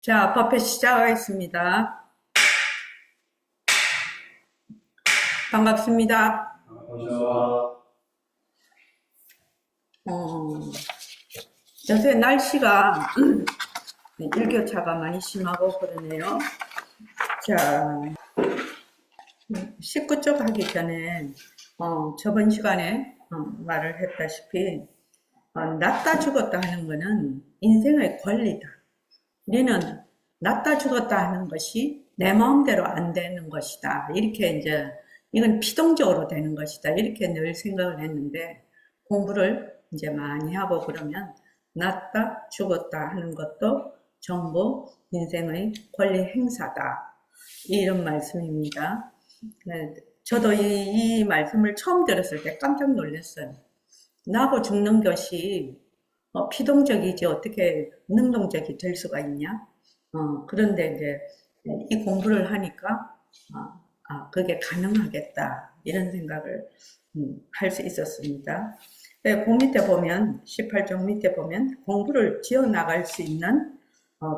자, 법회 시작하겠습니다. 반갑습니다. 감사합니다. 요새 날씨가 일교차가 많이 심하고 그러네요. 자, 19쪽 하기 전에 저번 시간에 말을 했다시피 낫다 죽었다 하는 거는 인생의 권리다. 우리는 낫다 죽었다 하는 것이 내 마음대로 안 되는 것이다. 이렇게 이제 이건 피동적으로 되는 것이다. 이렇게 늘 생각을 했는데 공부를 이제 많이 하고 그러면 낫다 죽었다 하는 것도 전부 인생의 권리 행사다. 이런 말씀입니다. 네, 저도 이 말씀을 처음 들었을 때 깜짝 놀랐어요. 나고 죽는 것이 피동적이지 어떻게 능동적이 될 수가 있냐? 그런데 이제 이 공부를 하니까 그게 가능하겠다 이런 생각을 할 수 있었습니다. 그 밑에 보면 18쪽 밑에 보면 공부를 지어 나갈 수 있는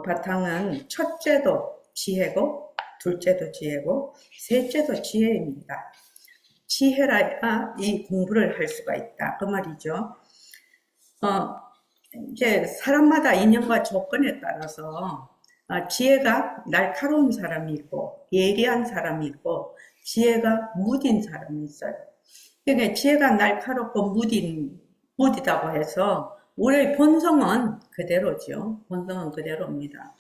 바탕은 첫째도 지혜고 둘째도 지혜고 셋째도 지혜입니다. 지혜라야 이 공부를 할 수가 있다 그 말이죠. 이제 사람마다 인연과 조건에 따라서 지혜가 날카로운 사람이 있고 예리한 사람이 있고 지혜가 무딘 사람이 있어요. 그러니까 지혜가 날카롭고 무디다고 해서 우리의 본성은 그대로죠. 본성은 그대로입니다.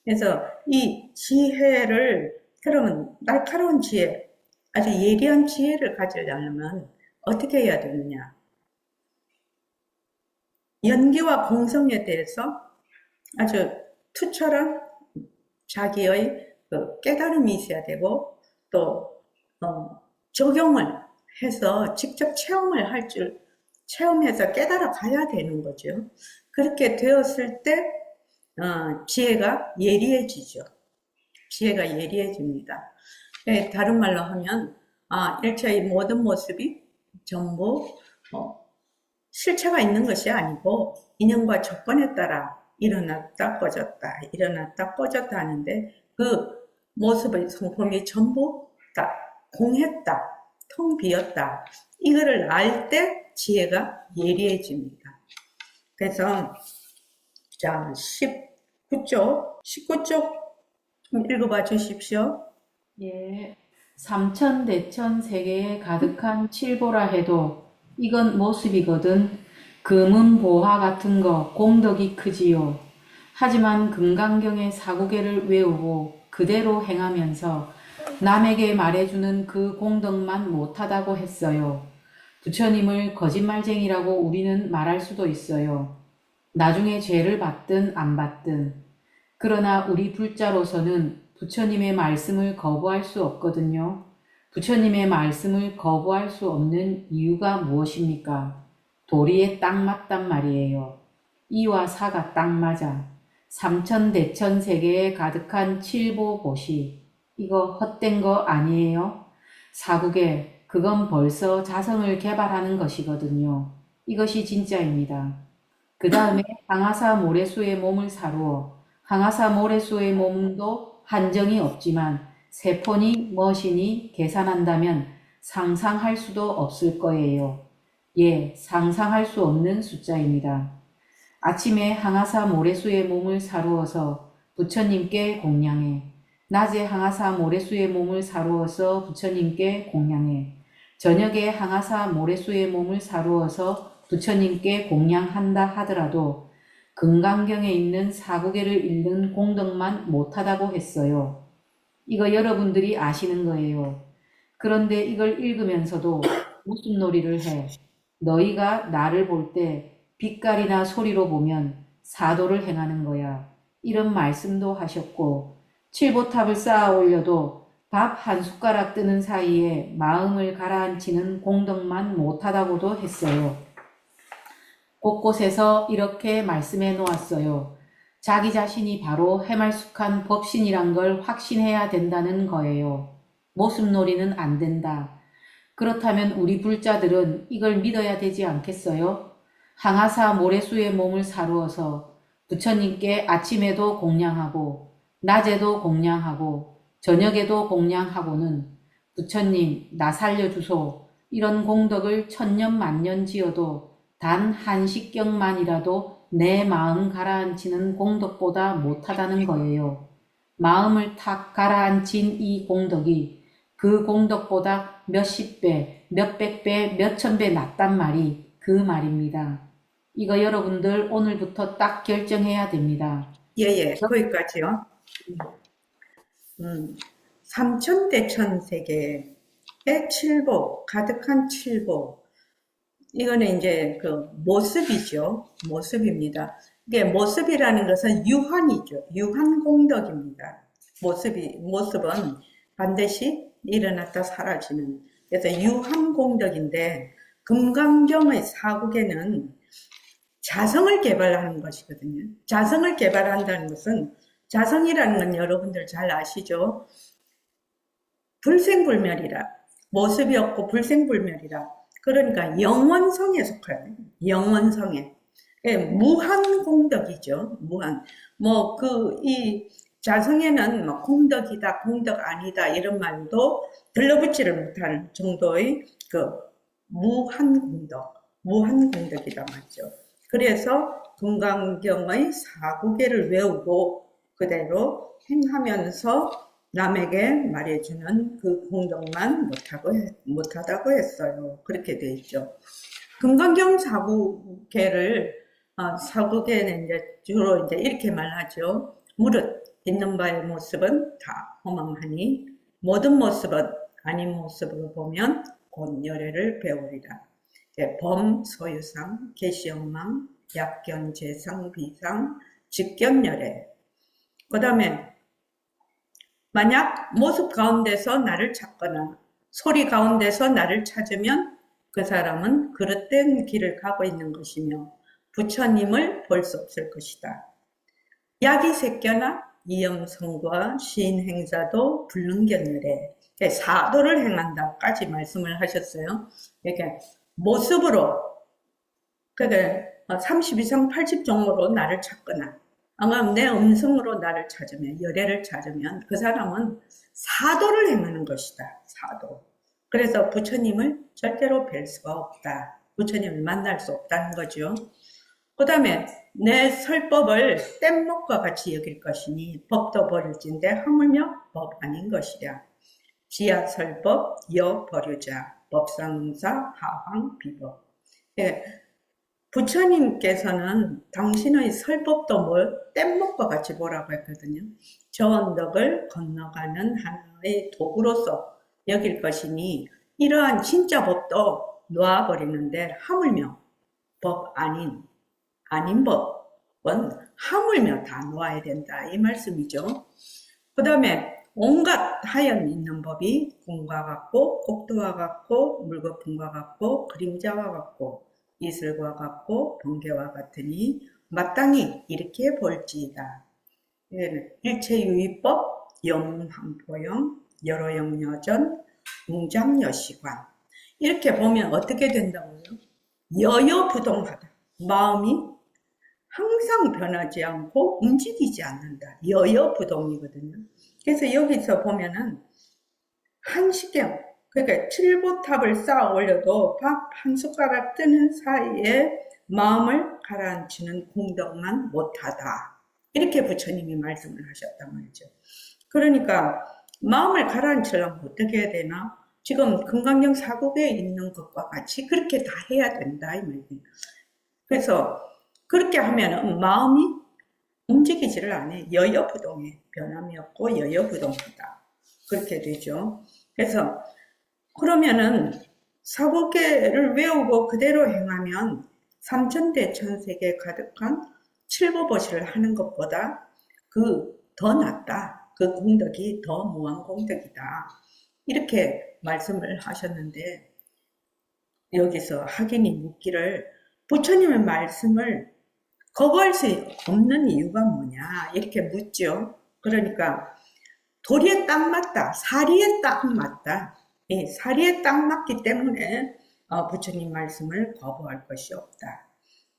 그래서 이 지혜를 그러면 날카로운 지혜, 아주 예리한 지혜를 가지려면 어떻게 해야 되느냐? 연기와 공성에 대해서 아주 투철한 자기의 깨달음이 있어야 되고 또 적용을 해서 직접 체험해서 깨달아 가야 되는 거죠. 그렇게 되었을 때 지혜가 예리해지죠. 지혜가 예리해집니다. 다른 말로 하면 일체의 모든 모습이 전부 실체가 있는 것이 아니고 인연과 조건에 따라 일어났다 꺼졌다 일어났다 꺼졌다 하는데 그 모습의 성품이 전부 다 공했다 텅 비었다 이거를 알 때 지혜가 예리해집니다. 그래서 자 19쪽 읽어봐 주십시오. 예, 삼천대천 세계에 가득한 칠보라 해도 이건 모습이거든. 금은 보화 같은 거 공덕이 크지요. 하지만 금강경의 사구계를 외우고 그대로 행하면서 남에게 말해주는 그 공덕만 못하다고 했어요. 부처님을 거짓말쟁이라고 우리는 말할 수도 있어요. 나중에 죄를 받든 안 받든. 그러나 우리 불자로서는 부처님의 말씀을 거부할 수 없거든요. 부처님의 말씀을 거부할 수 없는 이유가 무엇입니까? 도리에 딱 맞단 말이에요. 이와 사가 딱 맞아. 삼천대천 세계에 가득한 칠보보시. 이거 헛된 거 아니에요? 사국에 그건 벌써 자성을 개발하는 것이거든요. 이것이 진짜입니다. 그 다음에 항아사 모래수의 몸을 사루어 항아사 모래수의 몸도 한정이 없지만 세포니 머신이 계산한다면 상상할 수도 없을 거예요. 예, 상상할 수 없는 숫자입니다. 아침에 항아사 모래수의 몸을 사루어서 부처님께 공양해. 낮에 항아사 모래수의 몸을 사루어서 부처님께 공양해. 저녁에 항아사 모래수의 몸을 사루어서 부처님께 공양한다 하더라도 금강경에 있는 사구계를 읽는 공덕만 못하다고 했어요. 이거 여러분들이 아시는 거예요. 그런데 이걸 읽으면서도 무슨 놀이를 해? 너희가 나를 볼 때 빛깔이나 소리로 보면 사도를 행하는 거야. 이런 말씀도 하셨고 칠보탑을 쌓아 올려도 밥 한 숟가락 뜨는 사이에 마음을 가라앉히는 공덕만 못하다고도 했어요. 곳곳에서 이렇게 말씀해 놓았어요. 자기 자신이 바로 해말숙한 법신이란 걸 확신해야 된다는 거예요. 모습놀이는 안 된다. 그렇다면 우리 불자들은 이걸 믿어야 되지 않겠어요? 항아사 모래수의 몸을 사루어서 부처님께 아침에도 공양하고 낮에도 공양하고 저녁에도 공양하고는 부처님 나 살려주소 이런 공덕을 천년 만년 지어도 단 한식경만이라도 내 마음 가라앉히는 공덕보다 못하다는 거예요. 마음을 탁 가라앉힌 이 공덕이 그 공덕보다 몇십 배, 몇백 배, 몇천 배 낫단 말이 그 말입니다. 이거 여러분들 오늘부터 딱 결정해야 됩니다. 예, 거기까지요. 삼천대천세계의 칠보, 가득한 칠보. 이거는 이제 그 모습이죠. 모습입니다. 이게 모습이라는 것은 유한이죠. 유한공덕입니다. 모습은 반드시 일어났다 사라지는. 그래서 유한공덕인데, 금강경의 사국에는 자성을 개발하는 것이거든요. 자성을 개발한다는 것은, 자성이라는 건 여러분들 잘 아시죠? 불생불멸이라. 모습이 없고 불생불멸이라. 그러니까 영원성에 속해요. 영원성에. 무한공덕이죠. 무한. 이 자성에는 공덕이다, 공덕 아니다, 이런 말도 들러붙지를 못하는 정도의 무한공덕이다 맞죠. 그래서 금강경의 사구계를 외우고 그대로 행하면서 남에게 말해주는 그 공덕만 못하다고 했어요. 그렇게 돼 있죠. 금강경 사구계는 이제 주로 이제 이렇게 말하죠. 무릇 있는 바의 모습은 다 허망하니 모든 모습은 아닌 모습으로 보면 곧 열애를 배우리라. 범, 소유상, 계시영망, 약견, 재상, 비상, 직견열애. 그 다음에 만약 모습 가운데서 나를 찾거나 소리 가운데서 나를 찾으면 그 사람은 그릇된 길을 가고 있는 것이며 부처님을 볼 수 없을 것이다. 약이 새겨나 이염성과 시인행사도 불능견열애. 사도를 행한다까지 말씀을 하셨어요. 이렇게 모습으로, 그게 30 이상 80 종으로 나를 찾거나, 아마 내 음성으로 나를 찾으면, 열애를 찾으면 그 사람은 사도를 행하는 것이다. 사도. 그래서 부처님을 절대로 뵐 수가 없다. 부처님을 만날 수 없다는 거죠. 그 다음에 내 설법을 뗏목과 같이 여길 것이니 법도 버릴진데 하물며 법 아닌 것이랴. 지하 설법, 여 버류자, 법상사, 하황, 비법. 예, 부처님께서는 당신의 설법도 뗏목과 같이 보라고 했거든요. 저 언덕을 건너가는 하나의 도구로서 여길 것이니 이러한 진짜 법도 놓아버리는데 하물며 법 아닌 법은 하물며 다 놓아야 된다 이 말씀이죠. 그 다음에 온갖 하연 있는 법이 공과 같고 곡도와 같고 물거품과 같고 그림자와 같고 이슬과 같고 번개와 같으니 마땅히 이렇게 볼지이다. 일체유의법, 영함포영, 여로영여전, 웅장여시관. 이렇게 보면 어떻게 된다고요? 여여부동하다. 마음이 항상 변하지 않고 움직이지 않는다. 여여부동이거든요. 그래서 여기서 보면은 한시경, 그러니까 칠보탑을 쌓아 올려도 밥 한 숟가락 뜨는 사이에 마음을 가라앉히는 공덕만 못하다. 이렇게 부처님이 말씀을 하셨단 말이죠. 그러니까 마음을 가라앉히려면 어떻게 해야 되나? 지금 금강경 사국에 있는 것과 같이 그렇게 다 해야 된다 이 말이에요. 그래서 그렇게 하면 마음이 움직이지를 않아요. 여여부동해. 변함이 없고 여여부동하다. 그렇게 되죠. 그래서 그러면은 사국계를 외우고 그대로 행하면 삼천대천세계 가득한 칠보보시를 하는 것보다 더 낫다. 그 공덕이 더 무한공덕이다. 이렇게 말씀을 하셨는데 여기서 학인이 묻기를 부처님의 말씀을 거부할 수 없는 이유가 뭐냐 이렇게 묻죠. 그러니까 도리에 딱 맞다. 사리에 딱 맞다. 이 사리에 딱 맞기 때문에 부처님 말씀을 거부할 것이 없다.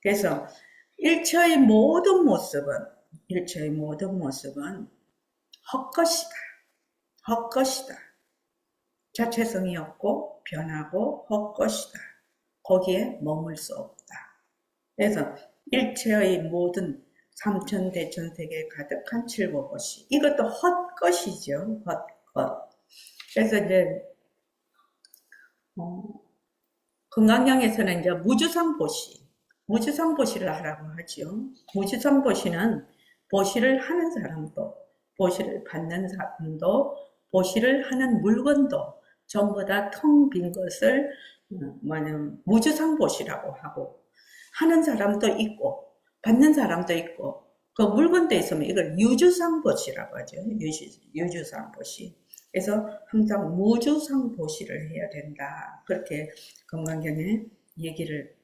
그래서 일체의 모든 모습은, 일체의 모든 모습은 헛것이다. 헛것이다. 자체성이 없고 변하고 헛것이다. 거기에 머물 수 없다. 그래서 일체의 모든 삼천대천세계에 가득한 칠보것이, 이것도 헛것이죠. 헛것. 그래서 이제 금강경에서는 이제 무주상보시를 하라고 하죠. 무주상보시는 보시를 하는 사람도, 보시를 받는 사람도, 보시를 하는 물건도 전부 다 텅 빈 것을 무주상보시라고 하고, 하는 사람도 있고 받는 사람도 있고 그 물건도 있으면 이걸 유주상보시라고 하죠. 유주상보시. 그래서 항상 무주상보시를 해야 된다. 그렇게 금강경에 얘기를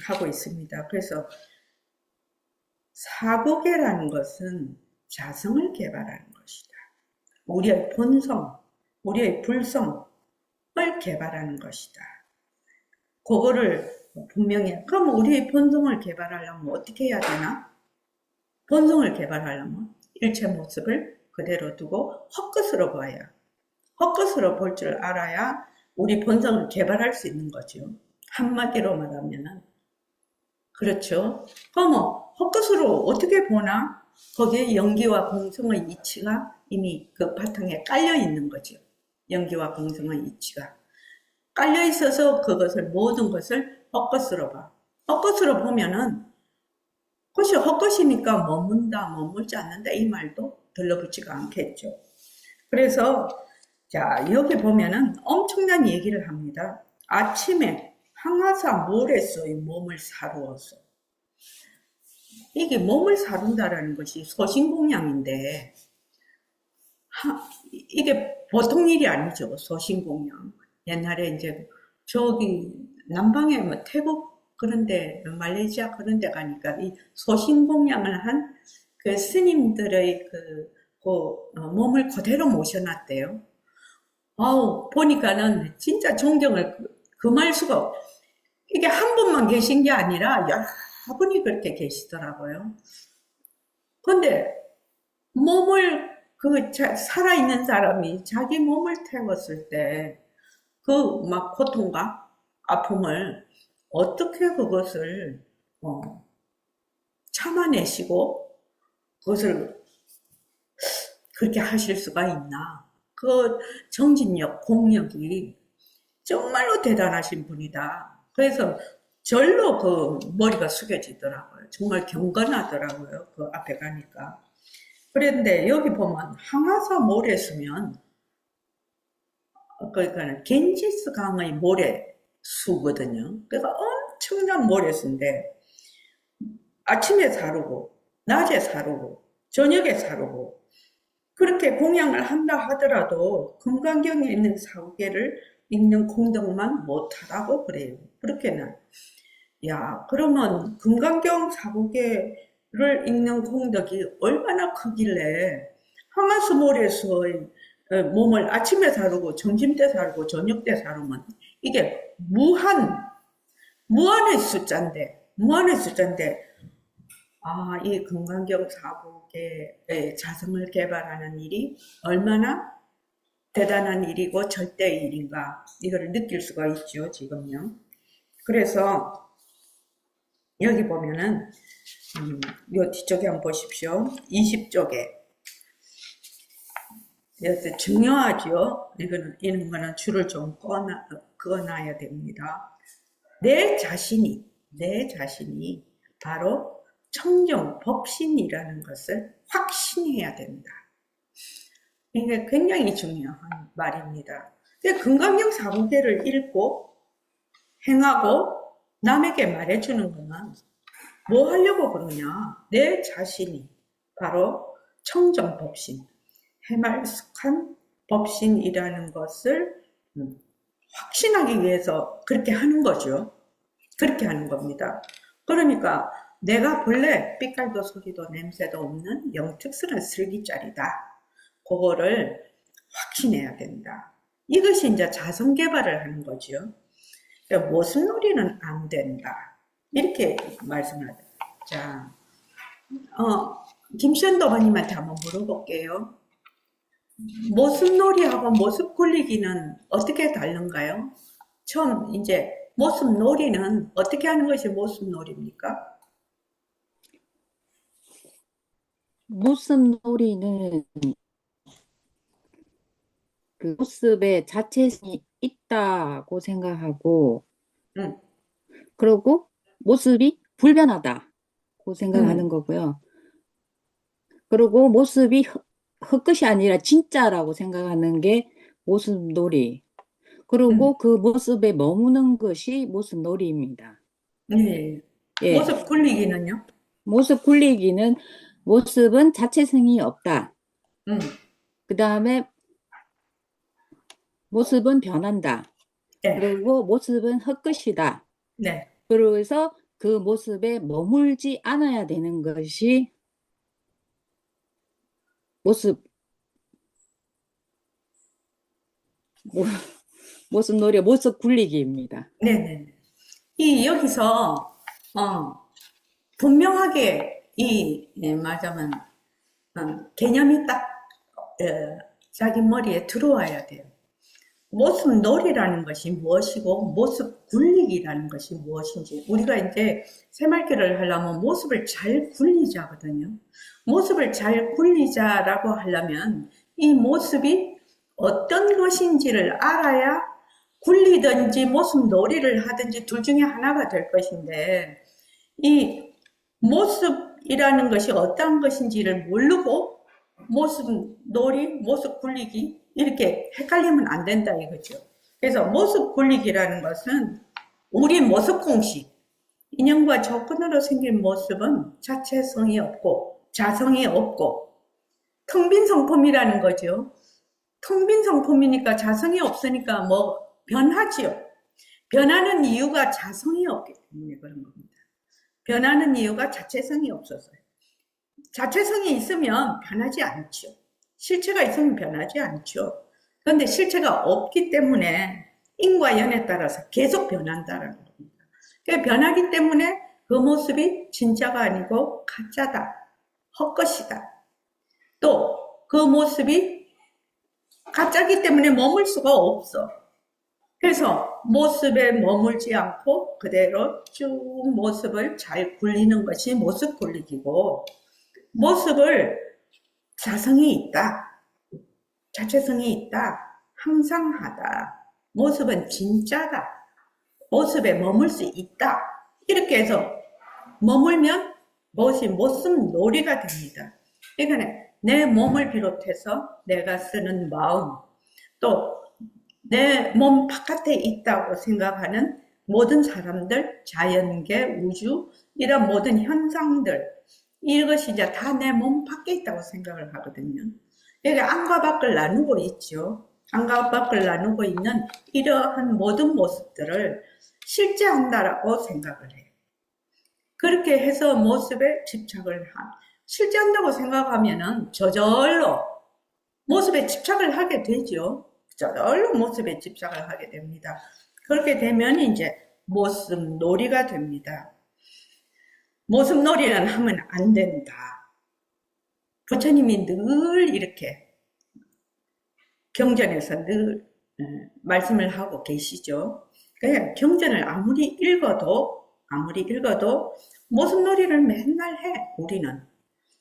하고 있습니다. 그래서 사고계라는 것은 자성을 개발하는 것이다. 우리의 본성, 우리의 불성을 개발하는 것이다. 그거를 분명히, 그럼 우리의 본성을 개발하려면 어떻게 해야 되나? 본성을 개발하려면 일체 모습을 그대로 두고 헛것으로 봐야, 헛것으로 볼 줄 알아야 우리 본성을 개발할 수 있는 거죠. 한마디로 말하면은. 그렇죠. 그럼 헛것으로 어떻게 보나? 거기에 연기와 공성의 이치가 이미 그 바탕에 깔려 있는 거죠. 연기와 공성의 이치가 깔려 있어서 그것을, 모든 것을 헛것으로 봐. 헛것으로 보면은 그것이 헛것이니까 머물지 않는다 이 말도 들러붙지가 않겠죠. 그래서 자, 여기 보면은 엄청난 얘기를 합니다. 아침에 항아사 모래소의 몸을 사루어서, 이게 몸을 사룬다라는 것이 소신공양인데 이게 보통 일이 아니죠. 소신공양. 옛날에 이제 저기 남방에 뭐 태국 그런데 말레이시아 그런데 가니까 이 소신공양을 한 그 스님들의 몸을 그대로 모셔놨대요. 아우, 보니까는 진짜 존경을 금할 수가 없. 이게 한 분만 계신 게 아니라 여러 분이 그렇게 계시더라고요. 근데 몸을 살아있는 사람이 자기 몸을 태웠을 때 그 막 고통과 아픔을 어떻게 그것을 참아내시고 그것을 그렇게 하실 수가 있나? 그 정진력, 공력이 정말로 대단하신 분이다. 그래서 절로 그 머리가 숙여지더라고요. 정말 경건하더라고요. 그 앞에 가니까. 그런데 여기 보면 항아사 모래수면, 그러니까 겐지스 강의 모래수거든요. 그러니까 엄청난 모래수인데 아침에 사르고 낮에 사르고 저녁에 사르고 그렇게 공양을 한다 하더라도 금강경에 있는 사후계를 읽는 공덕만 못하라고 그래요. 그렇게는. 야, 그러면 금강경 사후계를 읽는 공덕이 얼마나 크길래 항아수몰에서의 몸을 아침에 사르고 점심 때 사르고 저녁 때 사르면 이게 무한의 숫자인데 아, 이 금강경 사후계의 자성을 개발하는 일이 얼마나 대단한 일이고 절대의 일인가, 이거를 느낄 수가 있죠, 지금요. 그래서 여기 보면은 요 뒤쪽에 한번 보십시오. 20쪽에 여기서 중요하죠. 이런 거는 줄을 좀 그어놔야 됩니다. 내 자신이 바로 청정 법신이라는 것을 확신해야 된다. 이게 굉장히 중요한 말입니다. 금강경 사후계를 읽고 행하고 남에게 말해주는 거는 뭐 하려고 그러냐? 내 자신이 바로 청정 법신, 해말숙한 법신이라는 것을 확신하기 위해서 그렇게 하는 거죠. 그렇게 하는 겁니다. 그러니까 내가 본래 빛깔도 소리도 냄새도 없는 영특스러운 슬기짜리다. 그거를 확신해야 된다. 이것이 이제 자성 개발을 하는 거죠. 그러니까 모습놀이는 안 된다. 이렇게 말씀을 하죠. 자, 김시현 어머님한테 한번 물어볼게요. 모습놀이하고 모습 굴리기는 어떻게 다른가요? 처음 이제 모습놀이는 어떻게 하는 것이 모습놀이입니까? 모습놀이는 그 모습의 자체성이 있다고 생각하고, 응, 그리고 모습이 불변하다고 응, 생각하는 거고요. 그리고 모습이 헛것이 아니라 진짜라고 생각하는 게 모습놀이. 응. 그리고 그 모습에 머무는 것이 모습놀이입니다. 네. 예. 모습 굴리기는요? 모습 굴리기는 모습은 자체성이 없다. 응, 그 다음에 모습은 변한다. 네, 그리고 모습은 헛것이다. 네. 그래서 그 모습에 머물지 않아야 되는 것이 모습, 모- 모습놀이, 모습 굴리기입니다. 네네. 여기서, 분명하게 말하자면, 개념이 딱, 자기 머리에 들어와야 돼요. 모습 놀이라는 것이 무엇이고, 모습 굴리기라는 것이 무엇인지. 우리가 이제 새말귀를 하려면 모습을 잘 굴리자거든요. 모습을 잘 굴리자라고 하려면, 이 모습이 어떤 것인지를 알아야 굴리든지 모습 놀이를 하든지 둘 중에 하나가 될 것인데, 이 모습이라는 것이 어떤 것인지를 모르고 모습 놀이, 모습 굴리기 이렇게 헷갈리면 안 된다 이거죠. 그래서 모습 굴리기라는 것은 우리 모습 공식, 인형과 조건으로 생긴 모습은 자체성이 없고 자성이 없고 텅 빈 성품이라는 거죠. 텅 빈 성품이니까 자성이 없으니까 뭐 변하지요. 변하는 이유가 자성이 없기 때문에 그런 겁니다. 변하는 이유가 자체성이 없어서요. 자체성이 있으면 변하지 않죠. 실체가 있으면 변하지 않죠. 그런데 실체가 없기 때문에 인과 연에 따라서 계속 변한다는 겁니다. 변하기 때문에 그 모습이 진짜가 아니고 가짜다, 헛것이다. 또 그 모습이 가짜기 때문에 머물 수가 없어. 그래서 모습에 머물지 않고 그대로 쭉 모습을 잘 굴리는 것이 모습 굴리기고, 모습을 자성이 있다, 자체성이 있다, 항상하다, 모습은 진짜다, 모습에 머물 수 있다. 이렇게 해서 머물면 무엇이 모습 놀이가 됩니다. 그러니까 내 몸을 비롯해서 내가 쓰는 마음, 또 내 몸 바깥에 있다고 생각하는 모든 사람들, 자연계, 우주, 이런 모든 현상들, 이것이 이제 다 내 몸 밖에 있다고 생각을 하거든요. 그러니까 안과 밖을 나누고 있죠. 안과 밖을 나누고 있는 이러한 모든 모습들을 실제한다라고 생각을 해요. 그렇게 해서 모습에 집착을 실제한다고 생각하면은 저절로 모습에 집착을 하게 되죠. 저절로 모습에 집착을 하게 됩니다. 그렇게 되면 이제 모습 놀이가 됩니다. 모습 놀이는 하면 안 된다. 부처님이 늘 이렇게 경전에서 늘 말씀을 하고 계시죠. 그냥 경전을 아무리 읽어도 모습 놀이를 맨날 해, 우리는.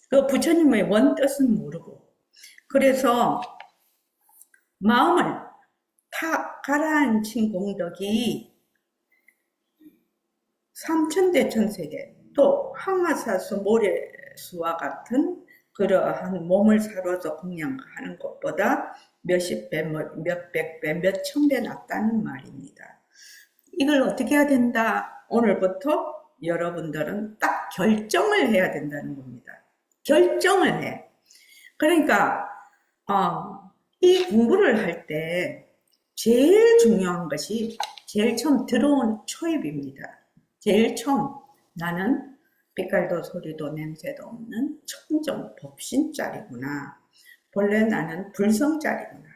그 부처님의 원뜻은 모르고. 그래서 마음을 탁 가라앉힌 공덕이 삼천대천세계 또 항아사수 모래수와 같은 그러한 몸을 사로서 공양하는 것보다 몇십 배, 몇백 배, 몇천 배 낫다는 말입니다. 이걸 어떻게 해야 된다? 오늘부터 여러분들은 딱 결정을 해야 된다는 겁니다. 결정을 해. 그러니까 이 공부를 할 때 제일 중요한 것이 제일 처음 들어온 초입입니다. 제일 처음 나는 빛깔도 소리도 냄새도 없는 청정 법신짜리구나. 본래 나는 불성짜리구나.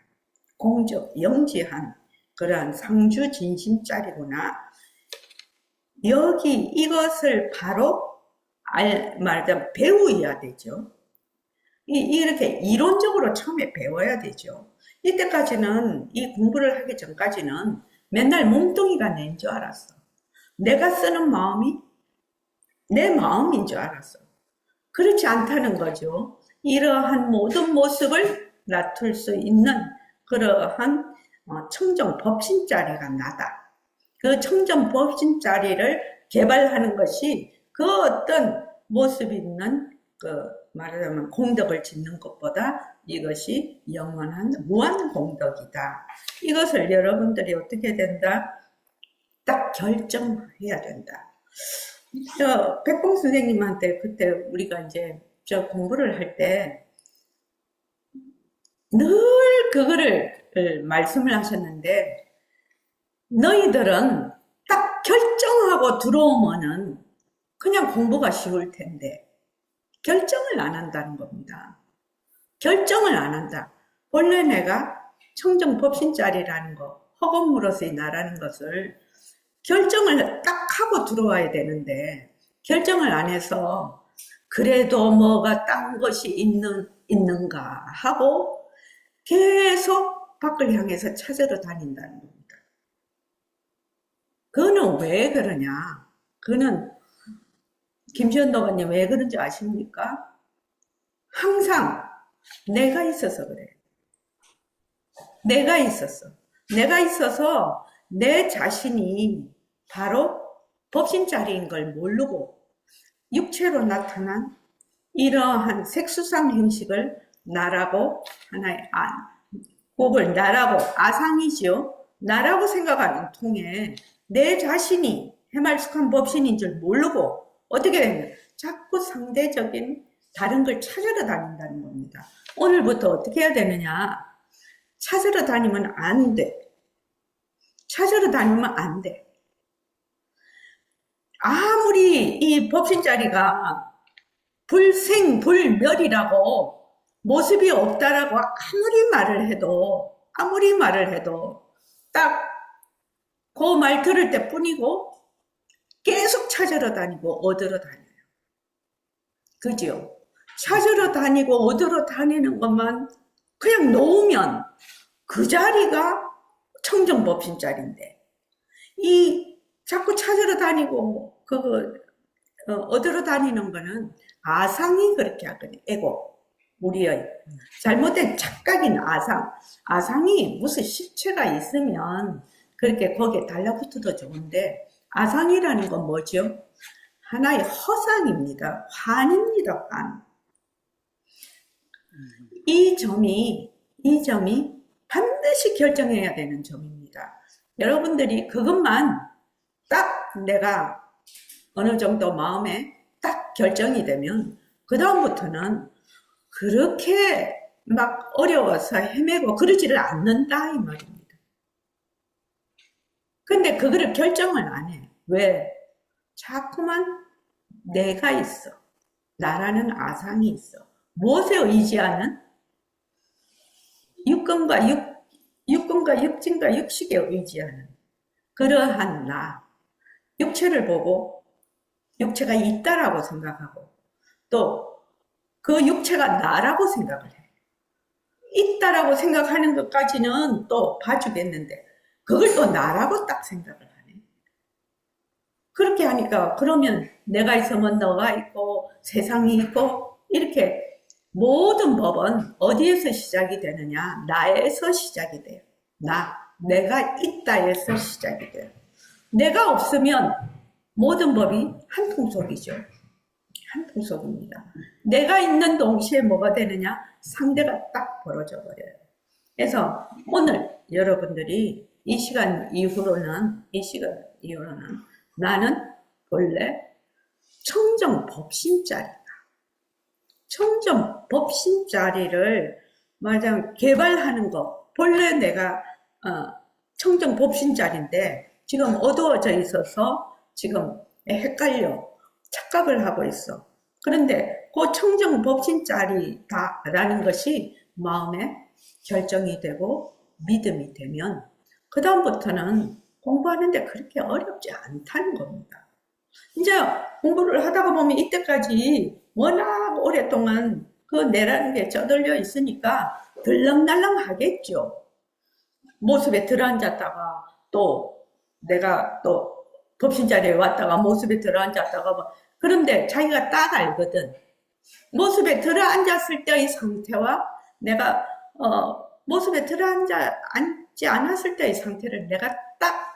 공적 영지한 그러한 상주 진심짜리구나. 여기 이것을 바로 말하자면 배우어야 되죠. 이렇게 이론적으로 처음에 배워야 되죠. 이때까지는 이 공부를 하기 전까지는 맨날 몸뚱이가 낸 줄 알았어. 내가 쓰는 마음이 내 마음인 줄 알았어. 그렇지 않다는 거죠. 이러한 모든 모습을 나툴 수 있는 그러한 청정법신자리가 나다. 그 청정법신자리를 개발하는 것이 그 어떤 모습 있는 말하자면 공덕을 짓는 것보다 이것이 영원한 무한 공덕이다. 이것을 여러분들이 어떻게 된다? 딱 결정해야 된다. 백봉 선생님한테 그때 우리가 이제 저 공부를 할 때 늘 그거를 말씀을 하셨는데, 너희들은 딱 결정하고 들어오면은 그냥 공부가 쉬울 텐데 결정을 안 한다는 겁니다. 결정을 안 한다. 본래 내가 청정법신자리라는 거, 허건무로서의 나라는 것을 결정을 딱 하고 들어와야 되는데 결정을 안 해서 그래도 뭐가 딴 것이 있는가 하고 계속 밖을 향해서 찾으러 다닌다는 겁니다. 그거는 왜 그러냐? 그거는 김시현도가님 왜 그런지 아십니까? 항상 내가 있어서 그래. 내가 있어서 내 자신이 바로 법신자리인 걸 모르고 육체로 나타난 이러한 색수상 형식을 나라고 하나의 혹은 나라고 아상이죠. 나라고 생각하는 통에 내 자신이 해말숙한 법신인 줄 모르고 어떻게 되냐? 자꾸 상대적인 다른 걸 찾으러 다닌다는 겁니다. 오늘부터 어떻게 해야 되느냐? 찾으러 다니면 안 돼. 찾으러 다니면 안 돼. 아무리 이 법신자리가 불생불멸이라고 모습이 없다라고 아무리 말을 해도 딱 그 말 들을 때 뿐이고 계속 찾으러 다니고 얻으러 다녀요. 그죠? 찾으러 다니고 얻으러 다니는 것만 그냥 놓으면 그 자리가 청정법신자리인데 이 자꾸 찾으러 다니고 얻으러 다니는 거는 아상이 그렇게 하거든요. 에고, 우리의 잘못된 착각인 아상이 무슨 실체가 있으면 그렇게 거기에 달라붙어도 좋은데 아상이라는 건 뭐죠? 하나의 허상입니다. 환입니다. 환. 이 점이 반드시 결정해야 되는 점입니다. 여러분들이 그것만 딱 내가 어느 정도 마음에 딱 결정이 되면 그 다음부터는 그렇게 막 어려워서 헤매고 그러지를 않는다 이 말입니다. 근데 그거를 결정을 안 해. 왜? 자꾸만 내가 있어. 나라는 아상이 있어. 무엇에 의지하는? 육근과 육진과 육식에 의지하는 그러한 나. 육체를 보고 육체가 있다라고 생각하고 또 그 육체가 나라고 생각을 해. 있다라고 생각하는 것까지는 또 봐주겠는데 그걸 또 나라고 딱 생각을 하네. 그렇게 하니까 그러면 내가 있으면 너가 있고 세상이 있고 이렇게 모든 법은 어디에서 시작이 되느냐? 나에서 시작이 돼요. 내가 있다에서 시작이 돼요. 내가 없으면 모든 법이 한통속이죠. 한통속입니다. 내가 있는 동시에 뭐가 되느냐? 상대가 딱 벌어져 버려요. 그래서 오늘 여러분들이 이 시간 이후로는 나는 본래 청정법신자리다. 청정법신자리를 말하자면 개발하는 거. 본래 내가 청정법신자리인데 지금 어두워져 있어서 지금 헷갈려 착각을 하고 있어. 그런데 그 청정법신자리다라는 것이 마음에 결정이 되고 믿음이 되면 그 다음부터는 공부하는데 그렇게 어렵지 않다는 겁니다. 이제 공부를 하다가 보면 이때까지 워낙 오랫동안 그 뇌라는 게 쩌들려 있으니까 들렁달렁 하겠죠. 모습에 들어앉았다가 또 내가 또 법신 자리에 왔다가 모습에 들어앉았다가 그런데 자기가 딱 알거든. 모습에 들어앉았을 때의 상태와 내가 모습에 들어앉지 않았을 때의 상태를 내가 딱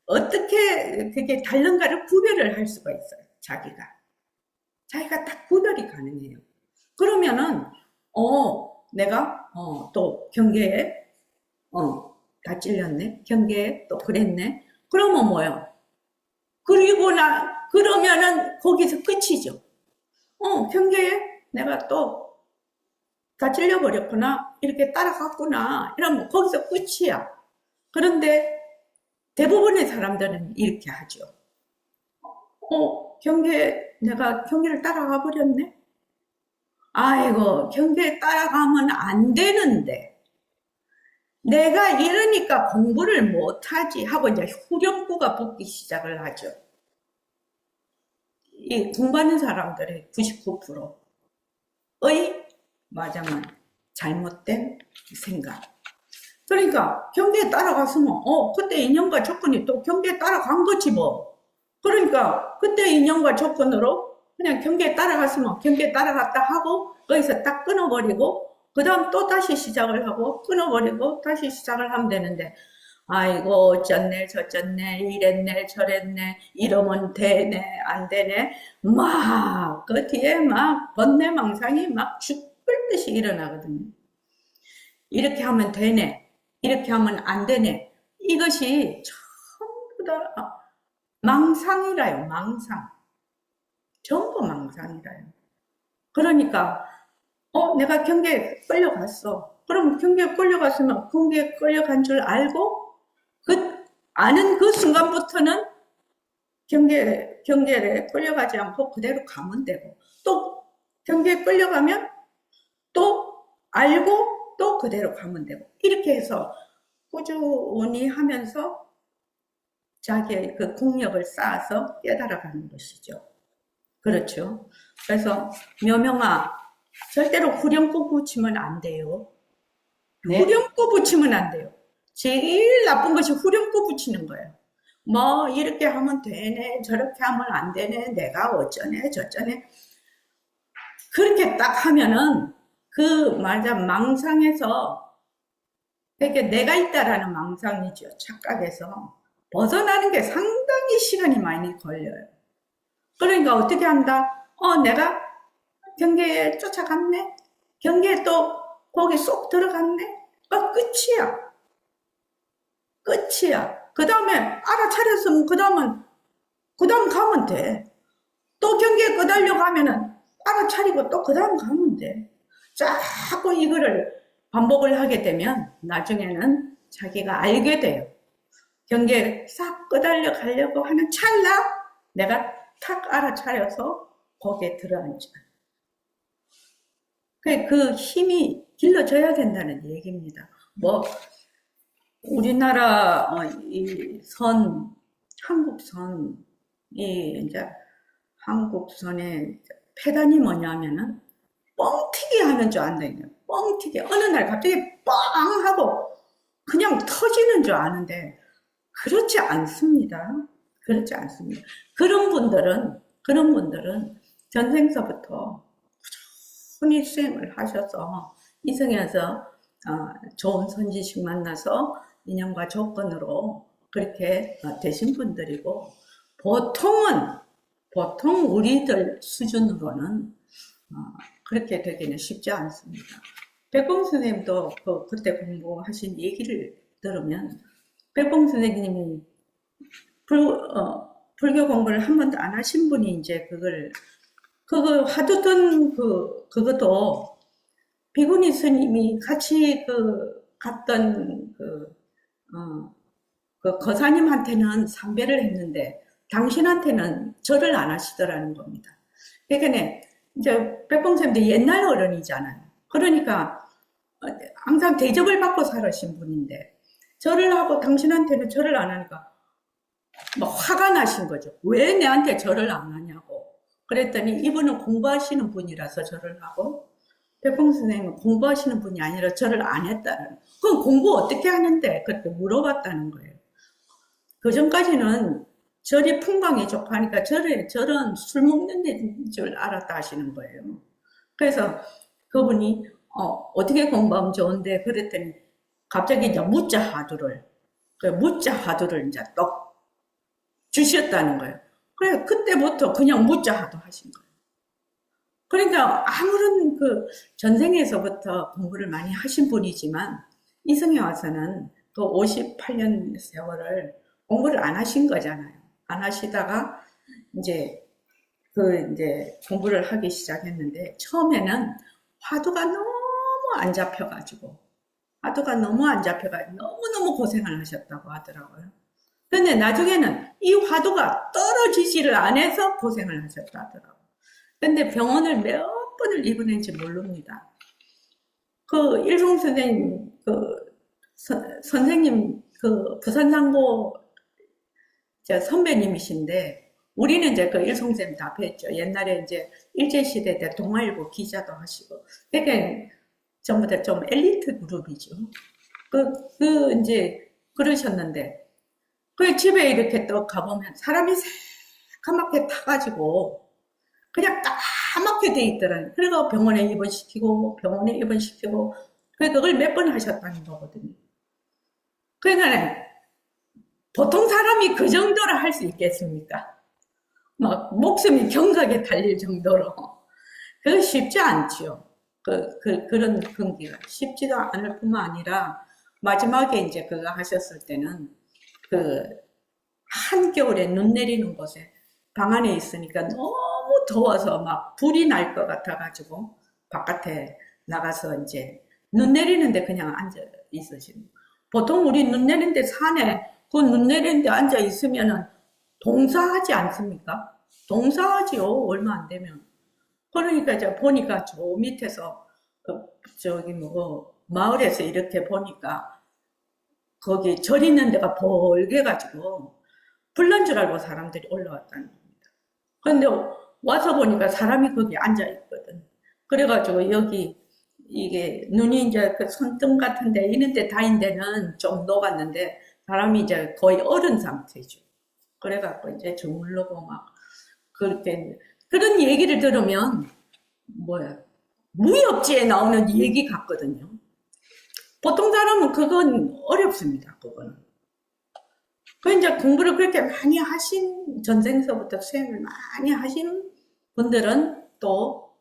어떻게 그게 다른가를 구별을 할 수가 있어요. 자기가 딱 구별이 가능해요. 그러면은 내가 또 경계에 다 찔렸네. 경계에 또 그랬네. 그러면 뭐야? 그러면은 거기서 끝이죠. 경계에 내가 또 다 찔려버렸구나. 이렇게 따라갔구나. 이러면 거기서 끝이야. 그런데 대부분의 사람들은 이렇게 하죠. 내가 경계를 따라가 버렸네? 아이고, 경계에 따라가면 안 되는데. 내가 이러니까 공부를 못하지 하고 이제 후렴구가 붙기 시작을 하죠. 이 공부하는 사람들의 99%의 맞아만 잘못된 생각. 그러니까 경계에 따라갔으면 그때 인연과 조건이 또 경계에 따라간 거지 뭐. 그러니까 그때 인연과 조건으로 그냥 경계에 따라갔으면 경계에 따라갔다 하고 거기서 딱 끊어버리고 그 다음 또 다시 시작을 하고 끊어버리고 다시 시작을 하면 되는데 아이고 어쩌네 저쩌네 이랬네 저랬네 이러면 되네 안 되네 막 그 뒤에 막 번뇌망상이 막 죽을 듯이 일어나거든요. 이렇게 하면 되네 이렇게 하면 안 되네. 이것이 전부 다 망상이라요. 망상. 전부 망상이라요. 그러니까 내가 경계에 끌려갔어. 그럼 경계에 끌려갔으면 경계에 끌려간 줄 알고 아는 그 순간부터는 경계에 끌려가지 않고 그대로 가면 되고 또 경계에 끌려가면 또 알고 또 그대로 가면 되고 이렇게 해서 꾸준히 하면서 자기의 그 공력을 쌓아서 깨달아가는 것이죠. 그렇죠. 그래서 묘명아 절대로 후렴구 붙이면 안 돼요. 네. 후렴구 붙이면 안 돼요. 제일 나쁜 것이 후렴구 붙이는 거예요. 뭐 이렇게 하면 되네 저렇게 하면 안 되네 내가 어쩌네 저쩌네 그렇게 딱 하면은 망상에서 그게 내가 있다라는 망상이죠. 착각에서 벗어나는 게 상당히 시간이 많이 걸려요. 그러니까 어떻게 한다? 내가 경계에 쫓아갔네? 경계에 또 거기 쏙 들어갔네? 끝이야. 끝이야. 그 다음에 알아차렸으면 그 다음 가면 돼. 또 경계에 끄달려 가면은 알아차리고 또 그 다음 가면 돼. 자꾸 이거를 반복을 하게 되면 나중에는 자기가 알게 돼요. 경계에 싹 끄달려 가려고 하는 찰나 내가 탁 알아차려서 거기에 들어앉아. 그 힘이 길러져야 된다는 얘기입니다. 뭐 우리나라 한국선이 이제 한국선의 폐단이 뭐냐면은 뻥튀기 하는 줄 안다니까요. 뻥튀기. 어느 날 갑자기 뻥 하고 그냥 터지는 줄 아는데 그렇지 않습니다. 그렇지 않습니다. 그런 분들은 전생서부터 꾸준히 수행을 하셔서 이승에서 좋은 선지식 만나서 인연과 조건으로 그렇게 되신 분들이고 보통 우리들 수준으로는 그렇게 되기는 쉽지 않습니다. 백봉 선생님도 그때 공부하신 얘기를 들으면 백봉 선생님이 불교 공부를 한 번도 안 하신 분이 이제 그거 하두던 그것도 비구니 스님이 같이 갔던 거사님한테는 삼배를 했는데 당신한테는 절을 안 하시더라는 겁니다. 그러니까 이제 백봉선생님도 옛날 어른이잖아요. 그러니까 항상 대접을 받고 살으신 분인데 절을 하고 당신한테는 절을 안 하니까 막 화가 나신 거죠. 왜 내한테 절을 안 하냐고. 그랬더니 이분은 공부하시는 분이라서 절을 하고 백봉 선생님은 공부하시는 분이 아니라 절을 안 했다는. 그럼 공부 어떻게 하는데? 그렇게 물어봤다는 거예요. 그 전까지는 절이 풍광이 좋고 하니까 절은 술 먹는 데인 줄 알았다 하시는 거예요. 그래서 그분이 어떻게 공부하면 좋은데 그랬더니 갑자기 이제 무자 화두를 이제 떡 주셨다는 거예요. 그래서 그때부터 그냥 무자 화두 하신 거예요. 그러니까 아무런 그 전생에서부터 공부를 많이 하신 분이지만 이승에 와서는 그 58년 세월을 공부를 안 하신 거잖아요. 안 하시다가 이제 공부를 하기 시작했는데 처음에는 화두가 너무 안 잡혀가지고 너무너무 고생을 하셨다고 하더라고요. 근데 나중에는 이 화두가 떨어지지를 안 해서 고생을 하셨다 하더라고요. 근데 병원을 몇 번을 입원했는지 모릅니다. 그 일송 선생님, 선생님, 부산상고 선배님이신데, 우리는 이제 그 일송쌤 다 뵀죠. 옛날에 이제 일제시대 때 동아일보 기자도 하시고, 되게 전부 다 좀 엘리트 그룹이죠. 이제 그러셨는데, 그 집에 이렇게 또 가보면 사람이 새까맣게 타가지고, 그냥 까맣게 돼 있더라고요. 그리고 병원에 입원시키고, 그걸 몇 번 하셨다는 거거든요. 그러니까, 보통 사람이 그 정도로 할 수 있겠습니까? 막, 목숨이 경각에 달릴 정도로. 그거 쉽지 않죠. 그런 경기가. 쉽지도 않을 뿐만 아니라, 마지막에 이제 그거 하셨을 때는, 한겨울에 눈 내리는 곳에 방 안에 있으니까 너무 더워서 막 불이 날 것 같아가지고 바깥에 나가서 이제 눈 내리는데 그냥 앉아 있으시는. 보통 우리 눈 내리는데 산에 그 눈 내리는데 앉아 있으면은 동사하지 않습니까? 동사하지요. 얼마 안 되면. 그러니까 이제 보니까 저 밑에서 마을에서 이렇게 보니까 거기 절 있는 데가 벌게가지고 불난 줄 알고 사람들이 올라왔다는 겁니다. 그런데 와서 보니까 사람이 거기 앉아있거든. 그래가지고 여기 이게 눈이 이제 그 손등 같은데 이런데 다인 데는 좀 녹았는데 사람이 이제 거의 얼은 상태죠. 그래갖고 이제 주물르고 막 그렇게 그런 얘기를 들으면 무협지에 나오는 얘기 같거든요. 보통 사람은 그건 어렵습니다. 그거는. 이제 공부를 그렇게 많이 하신, 전생서부터 수행을 많이 하신 분들은 또,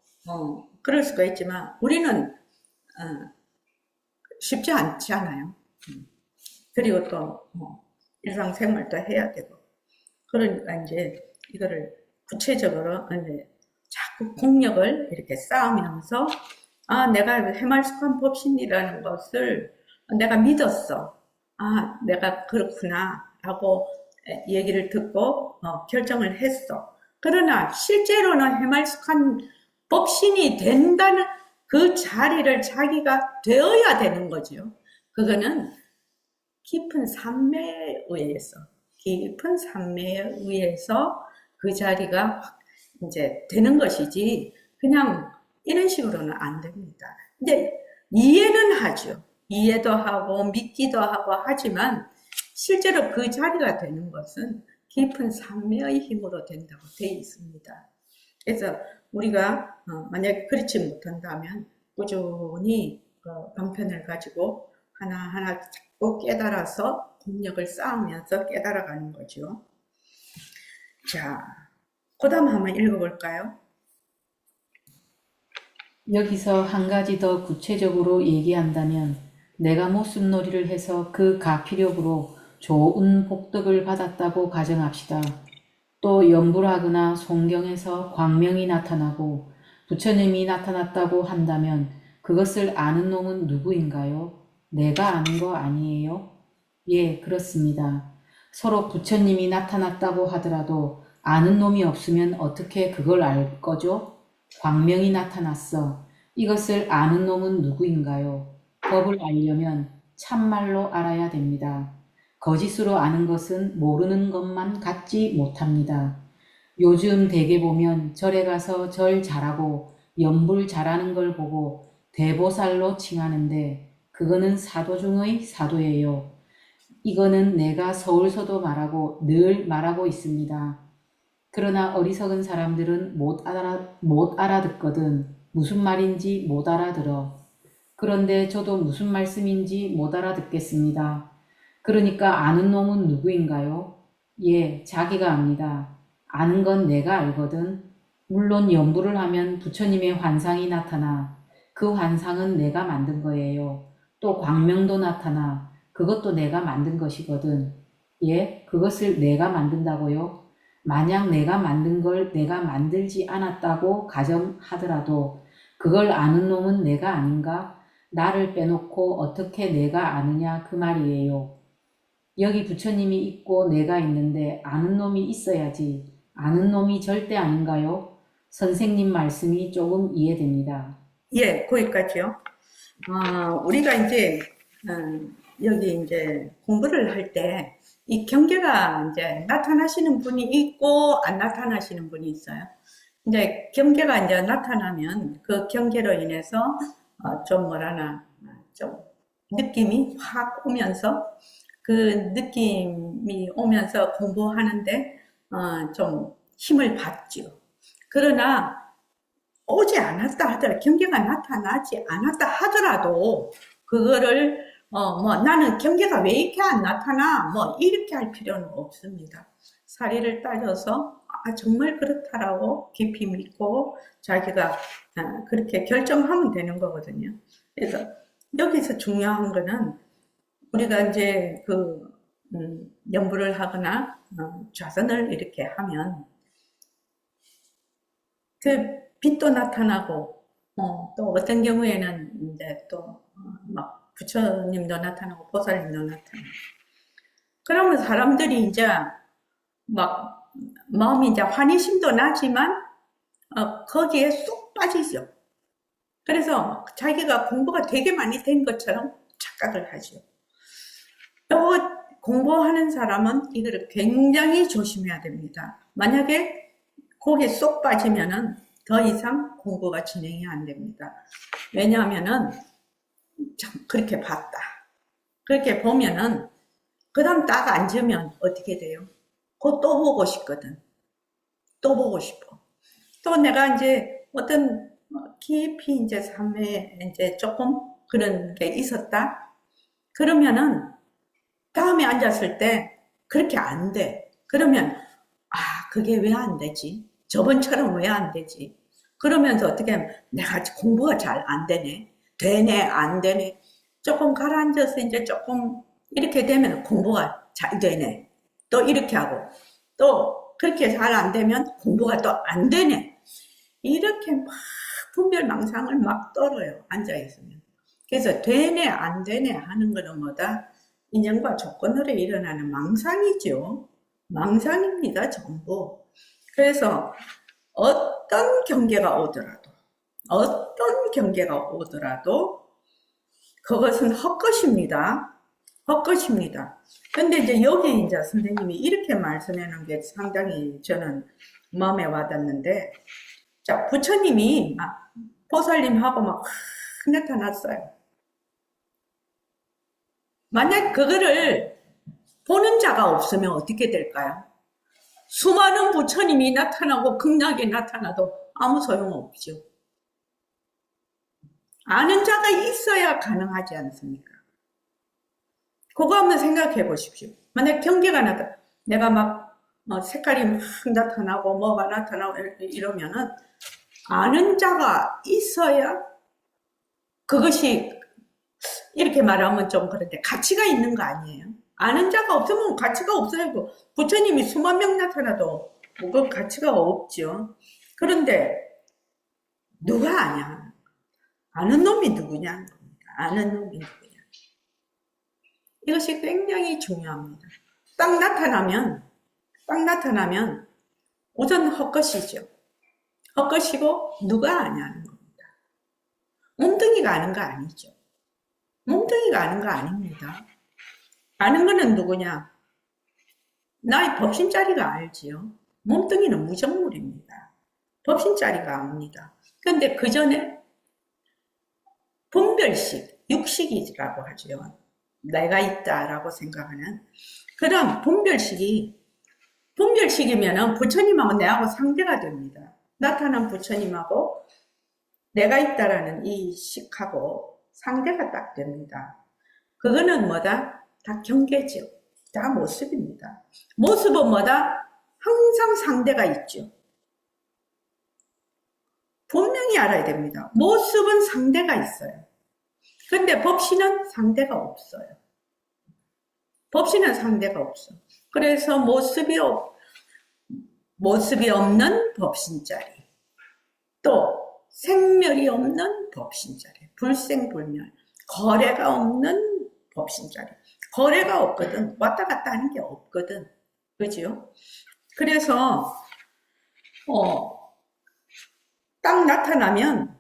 그럴 수가 있지만, 우리는, 쉽지 않잖아요. 그리고 또, 일상생활도 해야 되고. 그러니까 이제 이거를 구체적으로 이제 자꾸 공력을 이렇게 쌓으면서, 내가 해말숙한 법신이라는 것을 내가 믿었어. 내가 그렇구나. 하고 얘기를 듣고 결정을 했어. 그러나 실제로는 해말숙한 법신이 된다는 그 자리를 자기가 되어야 되는 거죠. 그거는 깊은 삼매에 의해서 그 자리가 이제 되는 것이지 그냥 이런 식으로는 안 됩니다. 이제 이해는 하죠. 이해도 하고 믿기도 하고 하지만 실제로 그 자리가 되는 것은 깊은 삼매의 힘으로 된다고 되어 있습니다. 그래서 우리가 만약에 그렇지 못한다면 꾸준히 방편을 가지고 하나하나 자꾸 깨달아서 공력을 쌓으면서 깨달아가는 거죠. 자, 그 다음 한번 읽어볼까요? 여기서 한 가지 더 구체적으로 얘기한다면 내가 모습놀이를 해서 그 가피력으로 좋은 복덕을 받았다고 가정합시다. 또 연불하거나 송경에서 광명이 나타나고 부처님이 나타났다고 한다면 그것을 아는 놈은 누구인가요? 내가 아는 거 아니에요? 예, 그렇습니다. 서로 부처님이 나타났다고 하더라도 아는 놈이 없으면 어떻게 그걸 알 거죠? 광명이 나타났어. 이것을 아는 놈은 누구인가요? 법을 알려면 참말로 알아야 됩니다. 거짓으로 아는 것은 모르는 것만 같지 못합니다. 요즘 대개 보면 절에 가서 절 잘하고 연불 잘하는 걸 보고 대보살로 칭하는데 그거는 사도 중의 사도예요. 이거는 내가 서울서도 말하고 늘 말하고 있습니다. 그러나 어리석은 사람들은 못 알아듣거든. 무슨 말인지 못 알아들어. 그런데 저도 무슨 말씀인지 못 알아듣겠습니다. 그러니까 아는 놈은 누구인가요? 예, 자기가 압니다. 아는 건 내가 알거든. 물론 연부를 하면 부처님의 환상이 나타나 그 환상은 내가 만든 거예요. 또 광명도 나타나 그것도 내가 만든 것이거든. 예, 그것을 내가 만든다고요? 만약 내가 만든 걸 내가 만들지 않았다고 가정하더라도 그걸 아는 놈은 내가 아닌가? 나를 빼놓고 어떻게 내가 아느냐 그 말이에요. 여기 부처님이 있고 내가 있는데 아는 놈이 있어야지. 아는 놈이 절대 아닌가요? 선생님 말씀이 조금 이해됩니다. 예, 거기까지요. 우리가 이제, 여기 이제 공부를 할 때, 이 경계가 이제 나타나시는 분이 있고, 안 나타나시는 분이 있어요. 이제 경계가 이제 나타나면 그 경계로 인해서, 좀 뭐라나, 좀 느낌이 확 오면서, 그 느낌이 오면서 공부하는데, 좀 힘을 받죠. 그러나, 오지 않았다 하더라도, 경계가 나타나지 않았다 하더라도, 그거를, 나는 경계가 왜 이렇게 안 나타나? 이렇게 할 필요는 없습니다. 사리를 따져서, 정말 그렇다라고 깊이 믿고, 자기가, 그렇게 결정하면 되는 거거든요. 그래서, 여기서 중요한 거는, 우리가 이제 연부를 하거나, 좌선을 이렇게 하면, 그 빛도 나타나고, 또 어떤 경우에는 이제 또, 막 부처님도 나타나고, 보살님도 나타나고. 그러면 사람들이 이제 막, 마음이 이제 환희심도 나지만, 거기에 쏙 빠지죠. 그래서 자기가 공부가 되게 많이 된 것처럼 착각을 하죠. 또 공부하는 사람은 이거를 굉장히 조심해야 됩니다. 만약에 거기에 쏙 빠지면은 더 이상 공부가 진행이 안 됩니다. 왜냐하면은 참 그렇게 봤다. 그렇게 보면은 그 다음 딱 앉으면 어떻게 돼요? 그거 또 보고 싶거든. 또 보고 싶어. 또 내가 이제 어떤 깊이 이제 삶에 이제 조금 그런 게 있었다. 그러면은 다음에 앉았을 때 그렇게 안 돼. 그러면 그게 왜 안 되지? 저번처럼 왜 안 되지? 그러면서 어떻게 하면 내가 공부가 잘 안 되네. 되네, 안 되네. 조금 가라앉아서 이제 조금 이렇게 되면 공부가 잘 되네. 또 이렇게 하고 또 그렇게 잘 안 되면 공부가 또 안 되네. 이렇게 막 분별망상을 막 떨어요. 앉아있으면. 그래서 되네, 안 되네 하는 거는 뭐다? 인연과 조건으로 일어나는 망상이죠. 망상입니다, 전부. 그래서 어떤 경계가 오더라도 그것은 헛것입니다. 헛것입니다. 근데 이제 여기 이제 선생님이 이렇게 말씀해 놓은 게 상당히 저는 마음에 와닿는데, 자, 부처님이 막 보살님하고 막 나타났어요. 만약 그거를 보는 자가 없으면 어떻게 될까요? 수많은 부처님이 나타나고 극락에 나타나도 아무 소용없죠. 아는 자가 있어야 가능하지 않습니까? 그거 한번 생각해 보십시오. 만약 경계가 내가 막 색깔이 막 나타나고 뭐가 나타나고 이러면은 아는 자가 있어야 그것이 이렇게 말하면 좀 그런데 가치가 있는 거 아니에요? 아는 자가 없으면 가치가 없어요. 부처님이 수만 명 나타나도 그 가치가 없죠. 그런데 누가 아냐? 아는 놈이 누구냐? 아는 놈이 누구냐? 이것이 굉장히 중요합니다. 딱 나타나면 우선 헛것이죠. 헛것이고 누가 아냐는 겁니다. 몸뚱이가 아는 거 아니죠. 몸뚱이가 아는 거 아닙니다. 아는 거는 누구냐? 나의 법신짜리가 알지요. 몸뚱이는 무정물입니다. 법신짜리가 압니다. 그런데 그 전에 분별식, 육식이라고 하죠. 내가 있다라고 생각하는 그런 분별식이면은 부처님하고 내하고 상대가 됩니다. 나타난 부처님하고 내가 있다라는 이 식하고 상대가 딱 됩니다. 그거는 뭐다? 다 경계죠. 다 모습입니다. 모습은 뭐다? 항상 상대가 있죠. 분명히 알아야 됩니다. 모습은 상대가 있어요. 근데 법신은 상대가 없어요. 법신은 상대가 없어. 그래서 모습이 없는 법신짜리. 또 생멸이 없는 법신짜리. 불생불멸. 거래가 없는 법신짜리. 거래가 없거든. 왔다 갔다 하는 게 없거든. 그죠? 그래서 딱 나타나면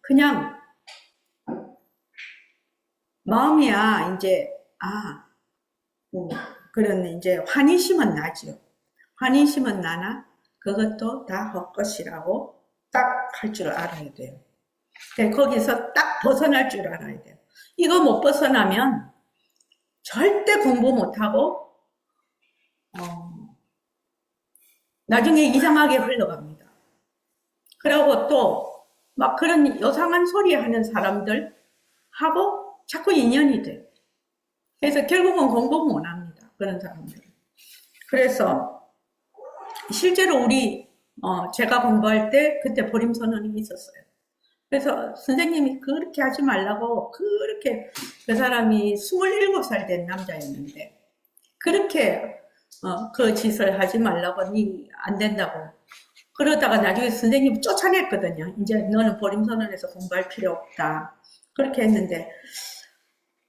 그냥 마음이야 이제 그런 이제 환희심은 나죠. 환희심은 나나 그것도 다 헛것이라고 딱 할 줄 알아야 돼요. 거기서 딱 벗어날 줄 알아야 돼요. 이거 못 벗어나면 절대 공부 못하고 나중에 이상하게 흘러갑니다. 그리고 또 막 그런 요상한 소리 하는 사람들 하고 자꾸 인연이 돼요. 그래서 결국은 공부 못합니다. 그런 사람들은. 그래서 실제로 제가 공부할 때 그때 보림선언이 있었어요. 그래서 선생님이 그렇게 하지 말라고 그렇게 그 사람이 27살 된 남자였는데 그렇게 그 짓을 하지 말라고 안 된다고 그러다가 나중에 선생님이 쫓아냈거든요. 이제 너는 보림선언에서 공부할 필요 없다. 그렇게 했는데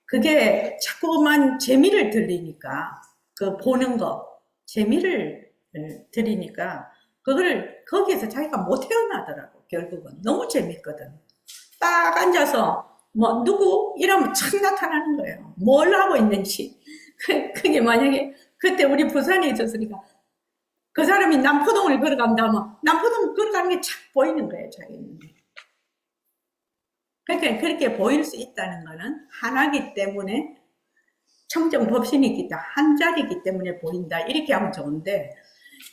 그게 자꾸만 재미를 들리니까 그 보는 거 재미를 들이니까 그거를 거기에서 자기가 못 헤어나더라고. 결국은 너무 재밌거든. 딱 앉아서 뭐 누구 이러면 착 나타나는 거예요. 뭘 하고 있는지. 그게 만약에 그때 우리 부산에 있었으니까 그 사람이 남포동을 걸어간다 하면 남포동 걸어가는 게 착 보이는 거예요. 자기는. 그러니까 그렇게 보일 수 있다는 거는 하나기 때문에 청정법신이기 때문에 한자리이기 때문에 보인다. 이렇게 하면 좋은데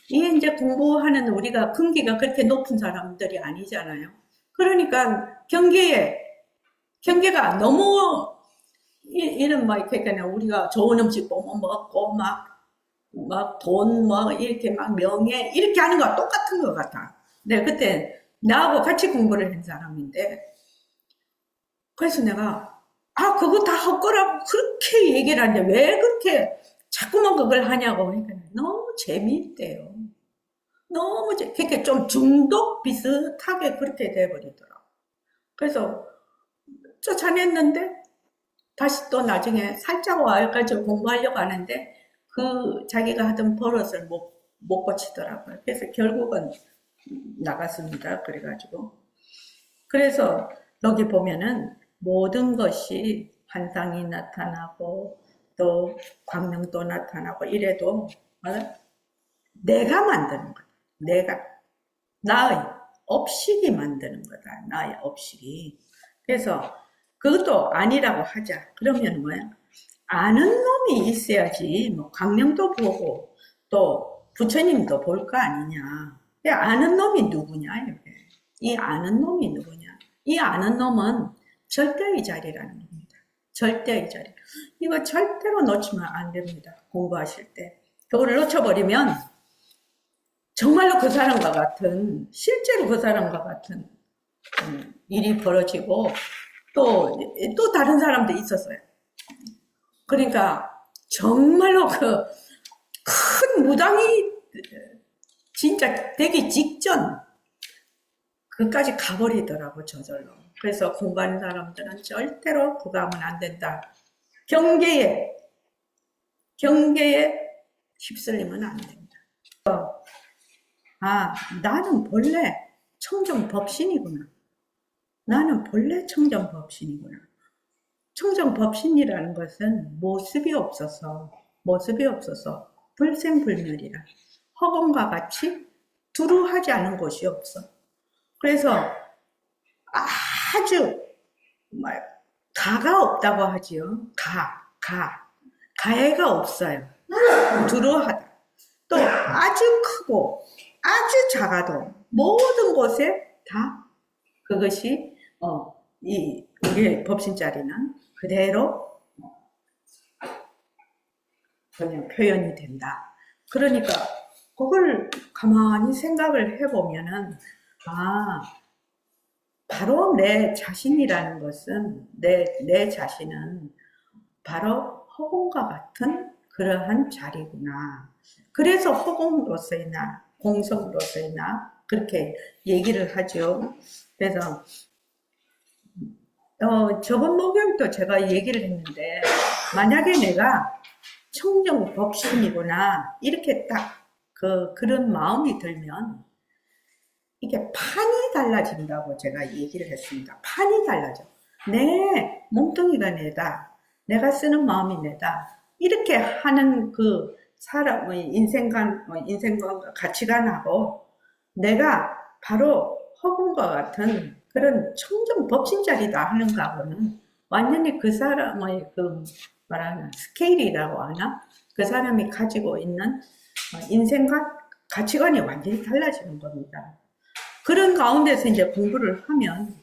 이게 이제 공부하는 우리가 근기가 그렇게 높은 사람들이 아니잖아요. 그러니까 경계가 너무 이런 그러니까 우리가 좋은 음식 보면 먹고 막 돈 이렇게 막 명예 이렇게 하는 거와 똑같은 것 같아. 내가 그때 나하고 같이 공부를 한 사람인데 그래서 내가 그거 다 헛거라고 그렇게 얘기를 하는데 왜 그렇게 자꾸만 그걸 하냐고 그러니까 너무 재미있대요. 너무 그렇게 좀 중독 비슷하게 그렇게 돼버리더라고. 그래서 쫓아냈는데 다시 또 나중에 살짝 와가지고 공부하려고 하는데 그 자기가 하던 버릇을 못 고치더라고요. 그래서 결국은 나갔습니다. 그래서 여기 보면은 모든 것이 환상이 나타나고 또 광명도 나타나고 이래도 내가 만드는 거다. 나의 업식이 만드는 거다. 나의 업식이. 그래서 그것도 아니라고 하자. 그러면 뭐야? 아는 놈이 있어야지. 광명도 보고 또 부처님도 볼 거 아니냐. 아는 놈이 누구냐? 이렇게. 이 아는 놈이 누구냐? 이 아는 놈은 절대의 자리라는 겁니다. 절대의 자리. 이거 절대로 놓치면 안 됩니다. 공부하실 때. 그걸 놓쳐버리면 정말로 실제로 그 사람과 같은 일이 벌어지고 또 다른 사람도 있었어요. 그러니까 정말로 그 큰 무당이 진짜 되기 직전 그까지 가버리더라고 저절로. 그래서 공부하는 사람들은 절대로 그거 하면 안 된다. 경계에 휩쓸리면 안 된다. 나는 본래 청정법신이구나. 청정법신이라는 것은 모습이 없어서 불생불멸이라 허공과 같이 두루하지 않은 곳이 없어. 그래서 아주 가가 없다고 하지요. 가해가 없어요. 두루하다. 또 아주 크고 아주 작아도 모든 곳에 다 그것이 우리 법신자리는 그대로 그냥 표현이 된다. 그러니까 그걸 가만히 생각을 해보면은 바로 내 자신이라는 것은 내 자신은 바로 허공과 같은 그러한 자리구나. 그래서 허공으로서이나 공성으로서이나 그렇게 얘기를 하죠. 그래서 저번 목요일도 제가 얘기를 했는데 만약에 내가 청정법신이구나 이렇게 딱 그런 마음이 들면 이게 판이 달라진다고 제가 얘기를 했습니다. 판이 달라져. 내 몸뚱이가 내다. 내가 쓰는 마음이 내다. 이렇게 하는 그 사람의 인생관 가치관하고 내가 바로 허공과 같은 그런 청정법신자리다 하는 거하고는 완전히 그 사람의 말하는 스케일이라고 하나? 그 사람이 가지고 있는 인생관 가치관이 완전히 달라지는 겁니다. 그런 가운데서 이제 공부를 하면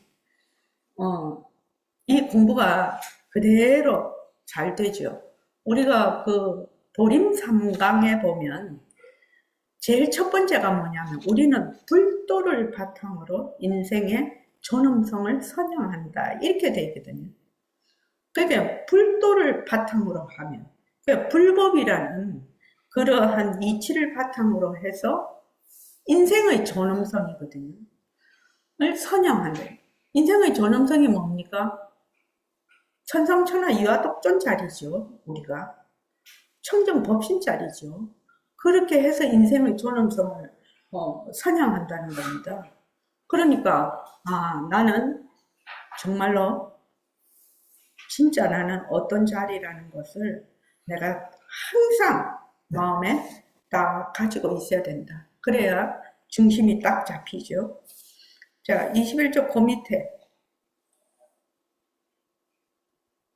이 공부가 그대로 잘 되죠. 우리가 그 도림 3강에 보면 제일 첫 번째가 뭐냐면 우리는 불도를 바탕으로 인생의 존엄성을 선양한다 이렇게 되어 있거든요. 그러니까 불도를 바탕으로 하면 그러니까 불법이라는 그러한 이치를 바탕으로 해서 인생의 존엄성이거든요. 을 선양한다. 인생의 존엄성이 뭡니까? 천상천하 이화독존 자리죠. 우리가 청정법신 자리죠. 그렇게 해서 인생의 존엄성을 선양한다는 겁니다. 그러니까 나는 정말로 진짜 나는 어떤 자리라는 것을 내가 항상 마음에 딱 가지고 있어야 된다. 그래야 중심이 딱 잡히죠. 자, 21쪽 그 밑에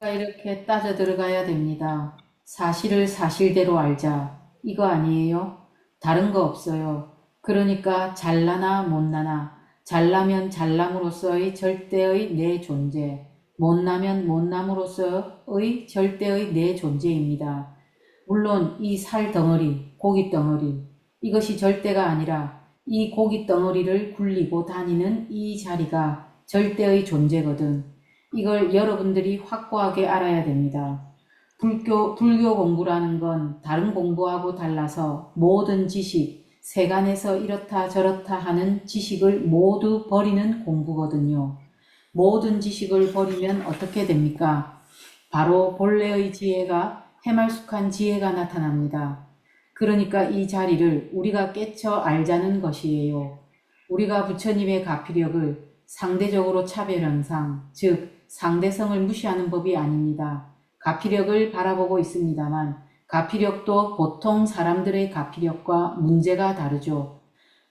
이렇게 따져 들어가야 됩니다. 사실을 사실대로 알자. 이거 아니에요? 다른 거 없어요. 그러니까 잘나나 못나나 잘나면 잘남으로서의 절대의 내 존재, 못나면 못남으로서의 절대의 내 존재입니다. 물론 이 살 덩어리, 고기 덩어리 이것이 절대가 아니라 이 고기 덩어리를 굴리고 다니는 이 자리가 절대의 존재거든. 이걸 여러분들이 확고하게 알아야 됩니다. 불교 공부라는 건 다른 공부하고 달라서 모든 지식, 세간에서 이렇다 저렇다 하는 지식을 모두 버리는 공부거든요. 모든 지식을 버리면 어떻게 됩니까? 바로 본래의 지혜가 해말숙한 지혜가 나타납니다. 그러니까 이 자리를 우리가 깨쳐 알자는 것이에요. 우리가 부처님의 가피력을 상대적으로 차별현상, 즉 상대성을 무시하는 법이 아닙니다. 가피력을 바라보고 있습니다만 가피력도 보통 사람들의 가피력과 문제가 다르죠.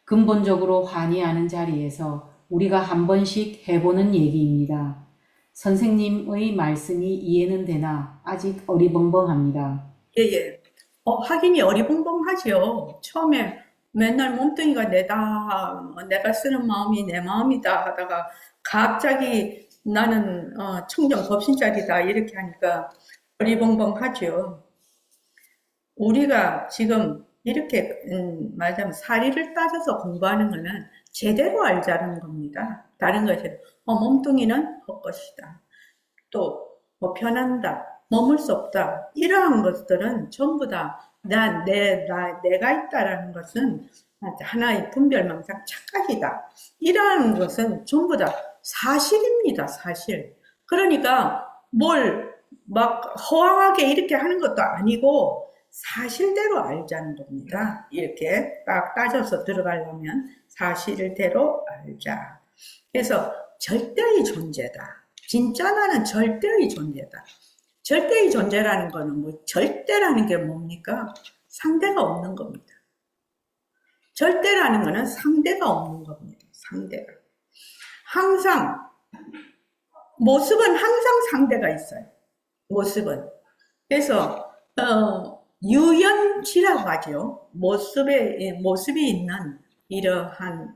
근본적으로 환희하는 자리에서 우리가 한 번씩 해보는 얘기입니다. 선생님의 말씀이 이해는 되나 아직 어리벙벙합니다. 예. 하긴이 어리벙벙하죠. 처음에 맨날 몸뚱이가 내가 쓰는 마음이 내 마음이다 하다가 갑자기 나는 청정법신자리다 이렇게 하니까 어리벙벙하죠. 우리가 지금 이렇게 말하자면 사리를 따져서 공부하는 거는 제대로 알자는 겁니다. 다른 것이 몸뚱이는 헛것이다. 또 변한다. 머물 수 없다. 이러한 것들은 전부 다 내가 있다라는 것은 하나의 분별망상 착각이다. 이러한 것은 전부 다 사실입니다. 사실. 그러니까 뭘 막 허황하게 이렇게 하는 것도 아니고 사실대로 알자는 겁니다. 이렇게 딱 따져서 들어가려면 사실대로 알자. 그래서 절대의 존재다. 진짜 나는 절대의 존재다. 절대의 존재라는 거는 뭐 절대라는 게 뭡니까? 상대가 없는 겁니다. 절대라는 거는 상대가 없는 겁니다. 상대가. 항상 모습은 항상 상대가 있어요. 모습은. 그래서 유연지라고 하죠. 모습이 있는 이러한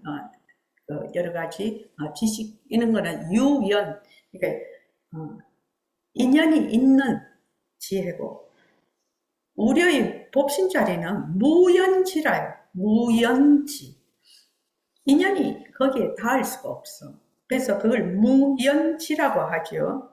여러 가지 지식 이런 거는 유연, 그러니까 인연이 있는 지혜고, 우리의 법신자리는 무연지라요. 무연지. 인연이 거기에 닿을 수가 없어. 그래서 그걸 무연지라고 하죠.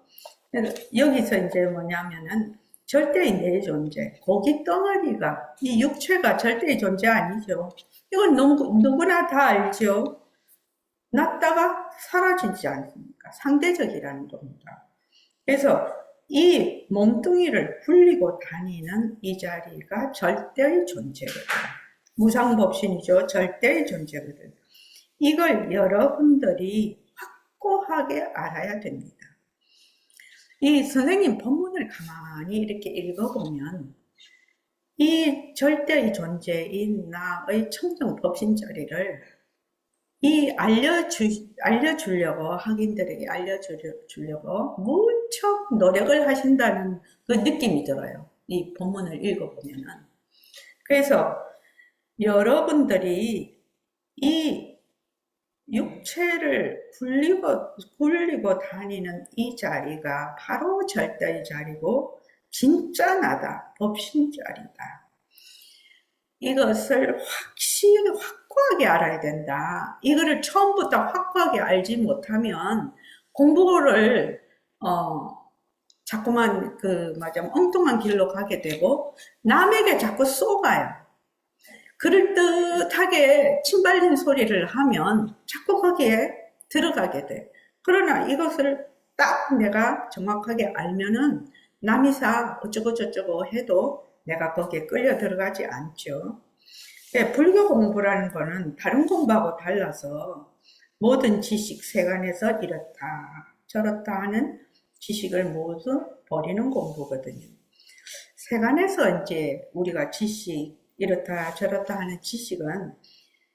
여기서 이제 뭐냐면은 절대의 내 존재, 고기 덩어리가, 이 육체가 절대의 존재 아니죠. 이건 누구나 다 알죠. 났다가 사라지지 않습니까? 상대적이라는 겁니다. 그래서 이 몸뚱이를 굴리고 다니는 이 자리가 절대의 존재거든. 무상법신이죠. 절대의 존재거든. 이걸 여러분들이 확고하게 알아야 됩니다. 이 선생님 본문을 가만히 이렇게 읽어보면 이 절대의 존재인 나의 청정 법신 자리를 알려주려고, 학인들에게 알려주려고 무척 노력을 하신다는 그 느낌이 들어요. 이 본문을 읽어보면은. 그래서 여러분들이 이 육체를 굴리고 다니는 이 자리가 바로 절대의 자리고, 진짜 나다, 법신 자리다. 이것을 확고하게 알아야 된다. 이거를 처음부터 확고하게 알지 못하면 공부를 자꾸만 엉뚱한 길로 가게 되고 남에게 자꾸 쏘가요. 그럴듯하게 침발린 소리를 하면 자꾸 거기에 들어가게 돼. 그러나 이것을 딱 내가 정확하게 알면은 남이사 어쩌고저쩌고 해도 내가 거기에 끌려 들어가지 않죠. 불교 공부라는 거는 다른 공부하고 달라서 모든 지식, 세간에서 이렇다 저렇다 하는 지식을 모두 버리는 공부거든요. 세간에서 이제 우리가 지식, 이렇다 저렇다 하는 지식은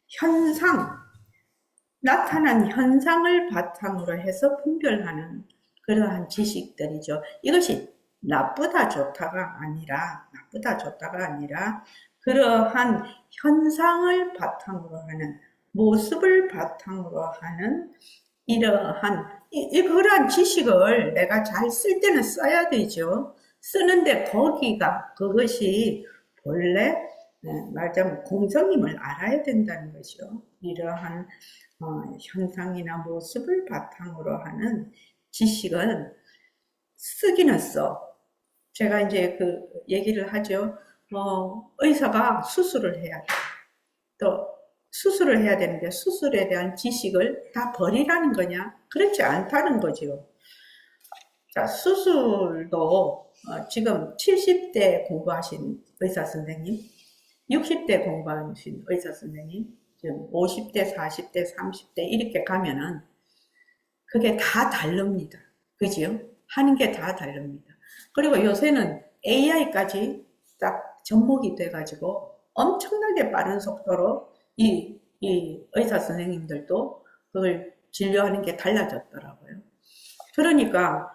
현상, 나타난 현상을 바탕으로 해서 분별하는 그러한 지식들이죠. 이것이 나쁘다 좋다가 아니라 그러한 현상을 바탕으로 하는, 모습을 바탕으로 하는 이러한 그러한 지식을 내가 잘 쓸 때는 써야 되죠. 쓰는데 그것이 본래 말하자면 공성임을 알아야 된다는 것이요. 이러한 현상이나 모습을 바탕으로 하는 지식은 쓰기는 써. 제가 이제 그 얘기를 하죠. 의사가 수술을 해야 돼. 또 수술을 해야 되는데 수술에 대한 지식을 다 버리라는 거냐? 그렇지 않다는 거죠. 자, 수술도 지금 70대 공부하신 의사 선생님, 60대 공부하신 의사 선생님, 지금 50대, 40대, 30대 이렇게 가면은 그게 다 다릅니다. 그죠? 하는 게 다 다릅니다. 그리고 요새는 AI까지 딱 접목이 돼가지고 엄청나게 빠른 속도로 이 의사 선생님들도 그걸 진료하는 게 달라졌더라고요. 그러니까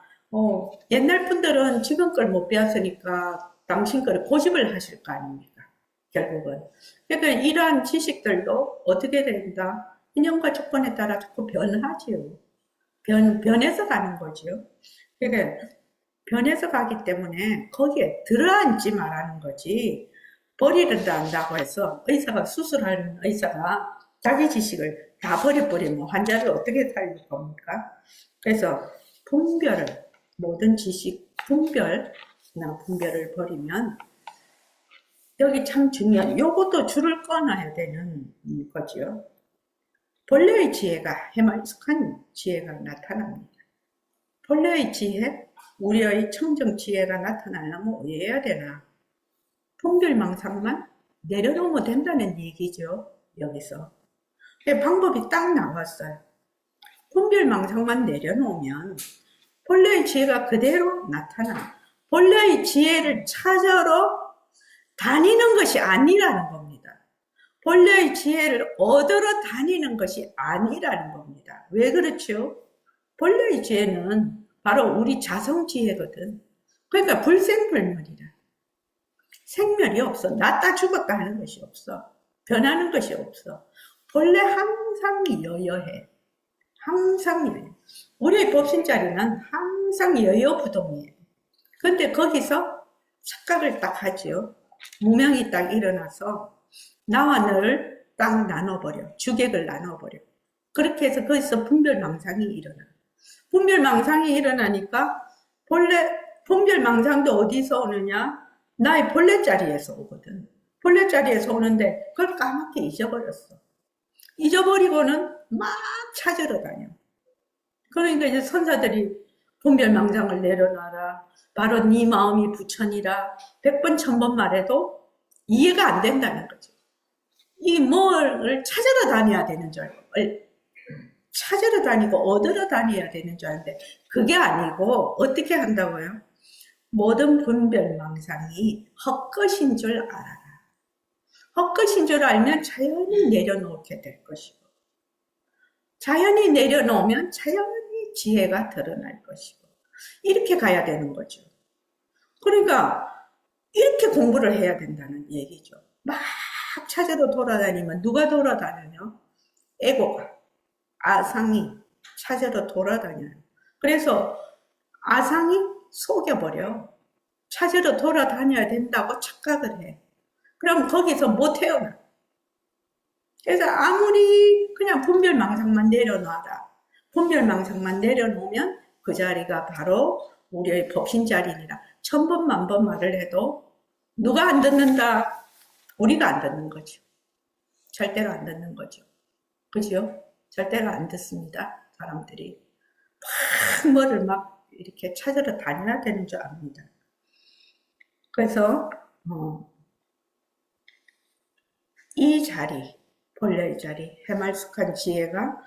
옛날 분들은 지금 걸 못 배웠으니까 당신 거를 고집을 하실 거 아닙니까? 결국은. 그러니까 이러한 지식들도 어떻게 된다? 인연과 조건에 따라 자꾸 변하지요. 변해서 가는 거죠. 그러니까 변해서 가기 때문에 거기에 들어앉지 말라는 거지. 버리는다 한다고 해서 수술하는 의사가 자기 지식을 다 버려버리면 환자를 어떻게 살릴 겁니까? 그래서 모든 지식 분별을 버리면 여기 참 중요한, 요것도 줄을 꺼놔야 되는 거죠. 본래의 지혜가 해말숙한 지혜가 나타납니다. 본래의 지혜, 우리의 청정 지혜가 나타나려면 어떻게 해야 되나? 분별망상만 내려놓으면 된다는 얘기죠. 여기서 방법이 딱 나왔어요. 분별망상만 내려놓으면 본래의 지혜가 그대로 나타나. 본래의 지혜를 찾으러 다니는 것이 아니라는 겁니다. 본래의 지혜를 얻으러 다니는 것이 아니라는 겁니다. 왜 그렇죠? 본래의 지혜는 바로 우리 자성 지혜거든. 그러니까 불생불멸이라. 생멸이 없어. 났다 죽었다 하는 것이 없어. 변하는 것이 없어. 본래 항상 여여해. 항상 여여. 우리의 법신자리는 항상 여여부동이에요. 근데 거기서 착각을 딱 하지요. 무명이 딱 일어나서 나와 너를 딱 나눠버려. 주객을 나눠버려. 그렇게 해서 거기서 분별망상이 일어나. 분별망상이 일어나니까 본래 분별망상도 어디서 오느냐? 나의 본래 자리에서 오거든. 본래 자리에서 오는데 그걸 까맣게 잊어버렸어. 잊어버리고는 막 찾으러 다녀. 그러니까 이제 선사들이 분별망상을 내려놔라. 바로 네 마음이 부처니라. 100번 1000번 말해도 이해가 안 된다는 거죠. 이 뭘 찾으러 다녀야 되는 줄 알고 찾으러 다니고 얻으러 다녀야 되는 줄 아는데 그게 아니고 어떻게 한다고요? 모든 분별망상이 헛것인 줄 알아라. 헛것인 줄 알면 자연히 내려놓게 될 것이고 자연히 내려놓으면 자연히 지혜가 드러날 것이고 이렇게 가야 되는 거죠. 그러니까 이렇게 공부를 해야 된다는 얘기죠. 막 찾으러 돌아다니면 누가 돌아다녀요? 에고가, 아상이 찾으러 돌아다녀요. 그래서 아상이 속여버려. 찾으러 돌아다녀야 된다고 착각을 해. 그럼 거기서 못 태어나. 그래서 아무리 그냥 분별망상만 내려놔라. 분별망상만 내려놓으면 그 자리가 바로 우리의 법신자리니라. 1000번 만번 말을 해도 누가 안 듣는다? 우리가 안 듣는 거죠. 절대로 안 듣는 거죠. 그죠? 절대로 안 듣습니다. 사람들이. 막 뭐를 막 이렇게 찾으러 다녀야 되는 줄 압니다. 그래서 이 자리, 본래의 자리, 해말숙한 지혜가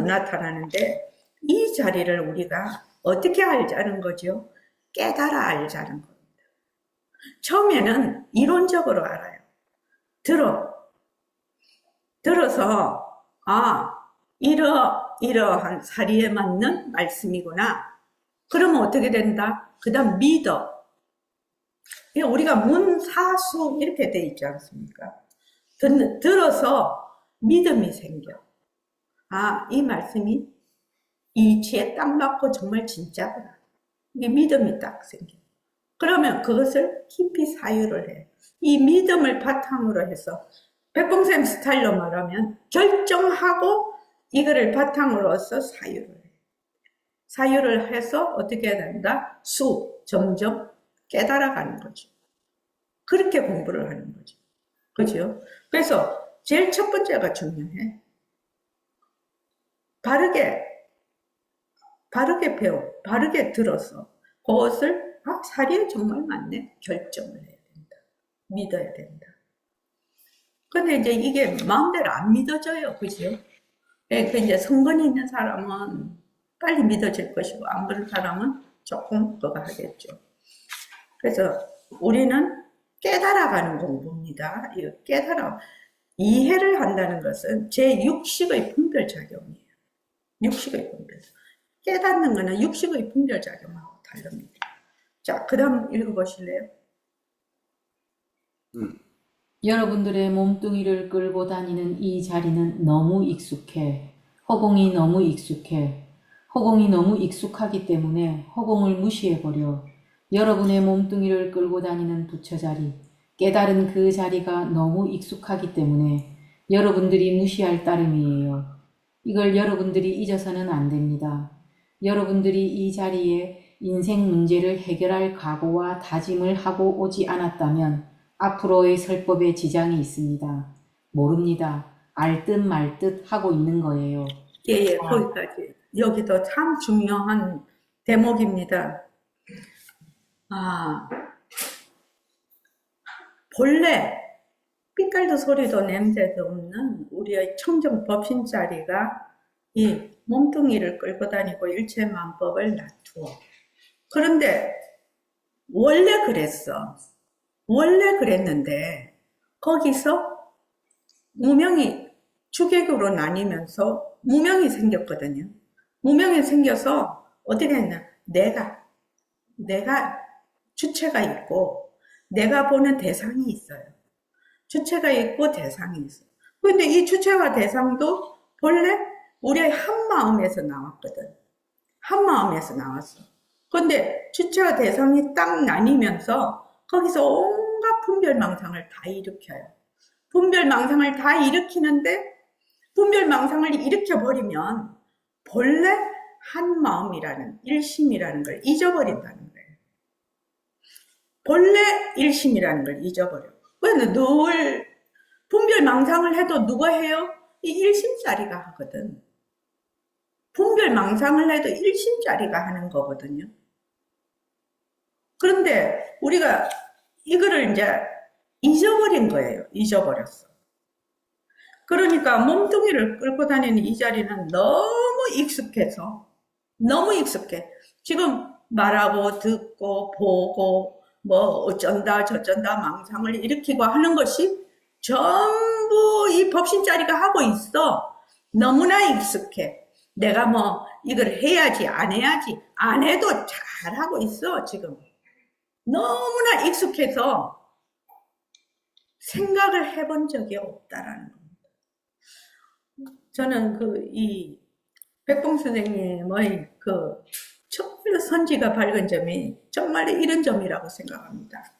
나타나는데 이 자리를 우리가 어떻게 알자는 거죠? 깨달아 알자는 겁니다. 처음에는 이론적으로 알아요. 들어서 이러한 사리에 맞는 말씀이구나. 그러면 어떻게 된다? 그 다음 믿어. 우리가 문사수 이렇게 돼 있지 않습니까? 들어서 믿음이 생겨. 이 말씀이 이치에 딱 맞고 정말 진짜구나. 이게 믿음이 딱 생겨. 그러면 그것을 깊이 사유를 해. 이 믿음을 바탕으로 해서 백봉쌤 스타일로 말하면 결정하고 이거를 바탕으로 해서 사유를 해. 사유를 해서 어떻게 해야 된다? 점점 깨달아가는 거죠. 그렇게 공부를 하는 거죠. 그죠? 그래서 제일 첫 번째가 중요해. 바르게 바르게 들어서 그것을 사리에 정말 맞네. 결정을 해야 된다. 믿어야 된다. 근데 이제 이게 마음대로 안 믿어져요. 그죠? 그 이제 성건이 있는 사람은 빨리 믿어질 것이고, 안 그런 사람은 조금 그거 하겠죠. 그래서 우리는 깨달아가는 공부입니다. 이해를 한다는 것은 제 육식의 분별작용이에요. 육식의 분별. 깨닫는 거는 육식의 분별작용하고 다릅니다. 자, 그 다음 읽어보실래요? 여러분들의 몸뚱이를 끌고 다니는 이 자리는 너무 익숙해. 허공이 너무 익숙해. 허공이 너무 익숙하기 때문에 허공을 무시해버려. 여러분의 몸뚱이를 끌고 다니는 부처자리, 깨달은 그 자리가 너무 익숙하기 때문에 여러분들이 무시할 따름이에요. 이걸 여러분들이 잊어서는 안 됩니다. 여러분들이 이 자리에 인생 문제를 해결할 각오와 다짐을 하고 오지 않았다면 앞으로의 설법에 지장이 있습니다. 모릅니다. 알 듯 말 듯 하고 있는 거예요. 예, 거기까지. 여기도 참 중요한 대목입니다. 본래 빛깔도 소리도 냄새도 없는 우리의 청정 법신자리가 이 몸뚱이를 끌고 다니고 일체만법을 놔두어. 그런데 원래 그랬어. 원래 그랬는데 거기서 무명이 주객으로 나뉘면서 무명이 생겼거든요. 무명이 생겨서 어떻게 했냐? 내가 주체가 있고 내가 보는 대상이 있어요. 주체가 있고 대상이 있어요. 근데 이 주체와 대상도 본래 우리의 한 마음에서 나왔거든. 한 마음에서 나왔어. 근데 주체와 대상이 딱 나뉘면서 거기서 온갖 분별망상을 다 일으켜요. 분별망상을 다 일으키는데 분별망상을 일으켜버리면 본래 한 마음이라는 일심이라는 걸 잊어버린다는 거예요. 본래 일심이라는 걸 잊어버려. 그래서 늘 분별망상을 해도 누가 해요? 이 일심짜리가 하거든. 분별망상을 해도 일심짜리가 하는 거거든요. 그런데 우리가 이거를 이제 잊어버린 거예요. 잊어버렸어. 그러니까 몸뚱이를 끌고 다니는 이 자리는 너무 익숙해서 너무 익숙해. 지금 말하고 듣고 보고 뭐 어쩐다 저쩐다 망상을 일으키고 하는 것이 전부 이 법신자리가 하고 있어. 너무나 익숙해. 내가 뭐 이걸 해야지 안 해야지 안 해도 잘하고 있어. 지금 너무나 익숙해서 생각을 해본 적이 없다라는 겁니다. 저는 이 백봉 선생님의 정말로 선지가 밝은 점이 정말로 이런 점이라고 생각합니다.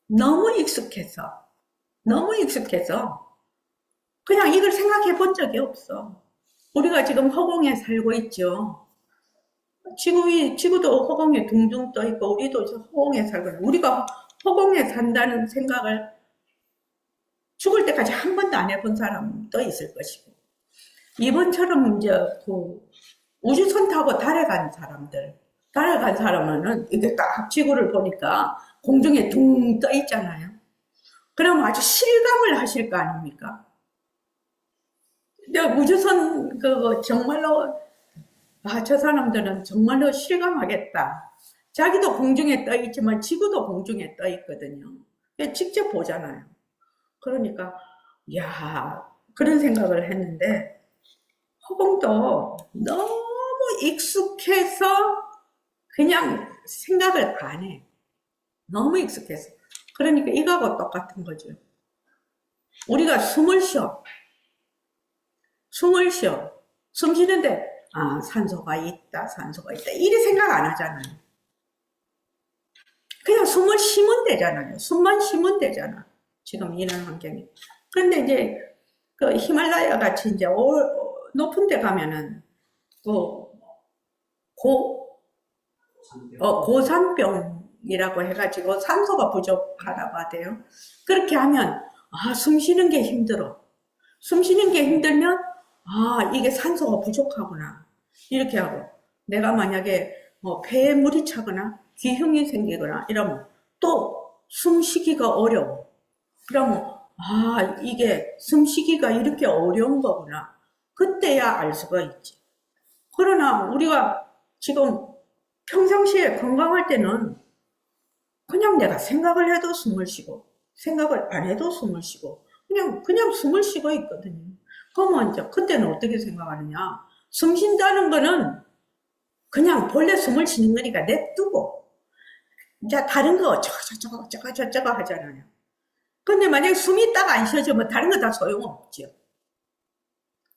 너무 익숙해서 그냥 이걸 생각해 본 적이 없어. 우리가 지금 허공에 살고 있죠. 지구도 허공에 둥둥 떠 있고 우리도 허공에 살고 있고 우리가 허공에 산다는 생각을 죽을 때까지 한 번도 안 해본 사람도 있을 것이고 이번처럼 이제 우주선 타고 달에 간 사람은 이게 딱 지구를 보니까 공중에 둥 떠 있잖아요. 그럼 아주 실감을 하실 거 아닙니까? 근데 우주선 정말로 저 사람들은 정말로 실감하겠다. 자기도 공중에 떠 있지만 지구도 공중에 떠 있거든요. 직접 보잖아요. 그러니까 그런 생각을 했는데 허공도 너무 익숙해서 그냥 생각을 안 해. 너무 익숙해서. 그러니까 이거하고 똑같은 거죠. 우리가 숨을 쉬어. 숨 쉬는데 산소가 있다 이래 생각 안 하잖아요. 그냥 숨을 쉬면 되잖아요. 숨만 쉬면 되잖아. 지금 이런 환경이. 그런데 이제 히말라야 같이 이제 높은 데 가면은 고산병이라고 해가지고 산소가 부족하다고 하대요. 그렇게 하면 숨 쉬는 게 힘들어. 숨 쉬는 게 힘들면 이게 산소가 부족하구나 이렇게 하고 내가 만약에 폐에 물이 차거나 기흉이 생기거나 이러면 또 숨쉬기가 어려워. 그러면 이게 숨쉬기가 이렇게 어려운 거구나. 그때야 알 수가 있지. 그러나 우리가 지금 평상시에 건강할 때는 그냥 내가 생각을 해도 숨을 쉬고 생각을 안 해도 숨을 쉬고 그냥 숨을 쉬고 있거든요. 그러면 이제 그때는 어떻게 생각하느냐? 숨 쉰다는 거는 그냥 본래 숨을 쉬는 거니까 냅두고 이제 다른 거 저거 하잖아요. 근데 만약에 숨이 딱 안 쉬어지면 다른 거 다 소용없죠.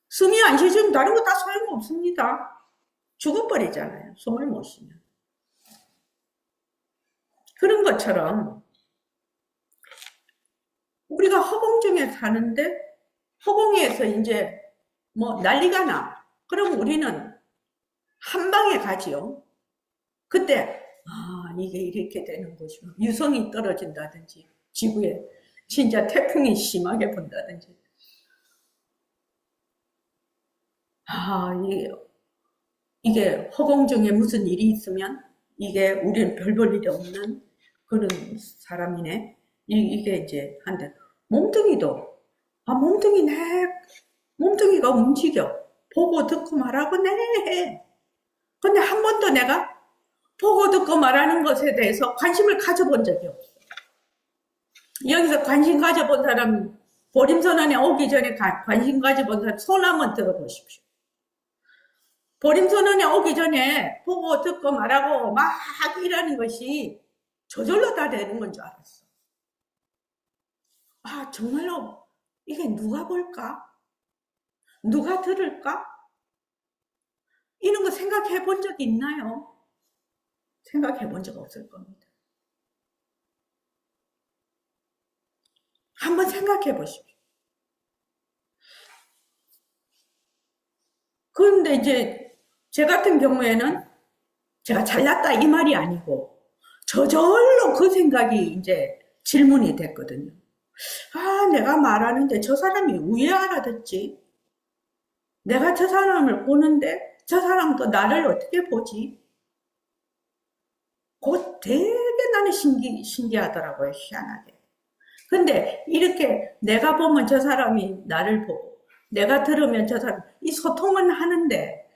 숨이 안 쉬어지면 다른 거 다 소용없습니다. 죽어버리잖아요. 숨을 못 쉬면. 그런 것처럼 우리가 허공 중에 사는데 허공에서 이제 뭐 난리가 나. 그럼 우리는 한 방에 가지요. 그때 이게 이렇게 되는 것이고 유성이 떨어진다든지 지구에 진짜 태풍이 심하게 분다든지 이게 허공 중에 무슨 일이 있으면 이게 우리는 별 볼 일이 없는 그런 사람이네. 이게 이제 한데 몸뚱이도 몸뚱이가 움직여. 보고 듣고 말하고 내 해. 근데 한 번도 내가 보고 듣고 말하는 것에 대해서 관심을 가져본 적이 없어. 여기서 관심 가져본 사람, 보림선언에 오기 전에 관심 가져본 사람 손 한번 들어보십시오. 보림선언에 오기 전에 보고 듣고 말하고 막 일하는 것이 저절로 다 되는 건 줄 알았어. 아, 정말로 이게 누가 볼까? 누가 들을까? 이런 거 생각해 본 적이 있나요? 생각해 본 적 없을 겁니다. 한번 생각해 보십시오. 그런데 이제 제 같은 경우에는 제가 잘났다 이 말이 아니고 저절로 그 생각이 이제 질문이 됐거든요. 아, 내가 말하는데 저 사람이 왜 알아듣지? 내가 저 사람을 보는데 저 사람도 나를 어떻게 보지? 그거 되게 나는 신기하더라고요, 희한하게. 근데 이렇게 내가 보면 저 사람이 나를 보고 내가 들으면 저 사람, 이 소통은 하는데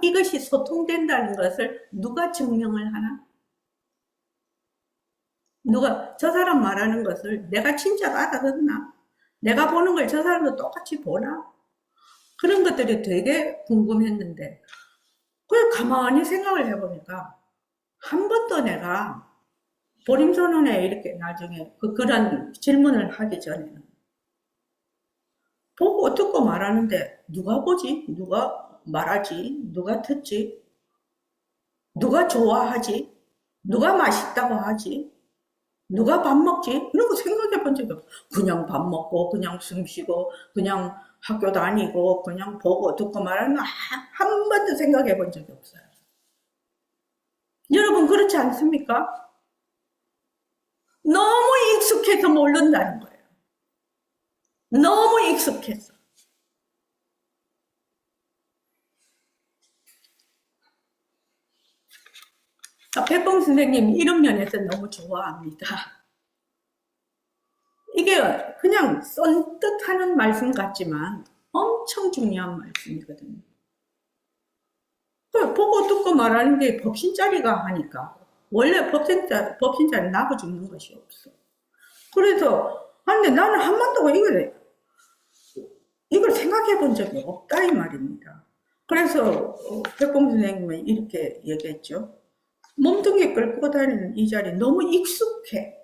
이것이 소통된다는 것을 누가 증명을 하나? 누가 저 사람 말하는 것을 내가 진짜 알아듣나? 내가 보는 걸 저 사람도 똑같이 보나? 그런 것들이 되게 궁금했는데 그걸 가만히 생각을 해보니까 한 번도 내가 보림선언에 이렇게 나중에 그런 질문을 하기 전에는 보고 듣고 말하는데 누가 보지? 누가 말하지? 누가 듣지? 누가 좋아하지? 누가 맛있다고 하지? 누가 밥 먹지? 이런 거 생각해 본 적이 없어. 그냥 밥 먹고 그냥 숨 쉬고 그냥 학교 다니고 그냥 보고 듣고 말하는 거 한 번도 생각해 본 적이 없어요. 여러분 그렇지 않습니까? 너무 익숙해서 모른다는 거예요. 너무 익숙해서. 백봉 선생님 이런 면에서 너무 좋아합니다. 이게 그냥 썬뜻 하는 말씀 같지만 엄청 중요한 말씀이거든요. 보고 듣고 말하는 게 법신자리가 하니까 원래 법신자리 나고 죽는 것이 없어. 그래서 근데 나는 한 번도 이걸 생각해 본 적이 없다 이 말입니다. 그래서 백봉 선생님은 이렇게 얘기했죠. 몸뚱이 끌고 다니는 이 자리 너무 익숙해.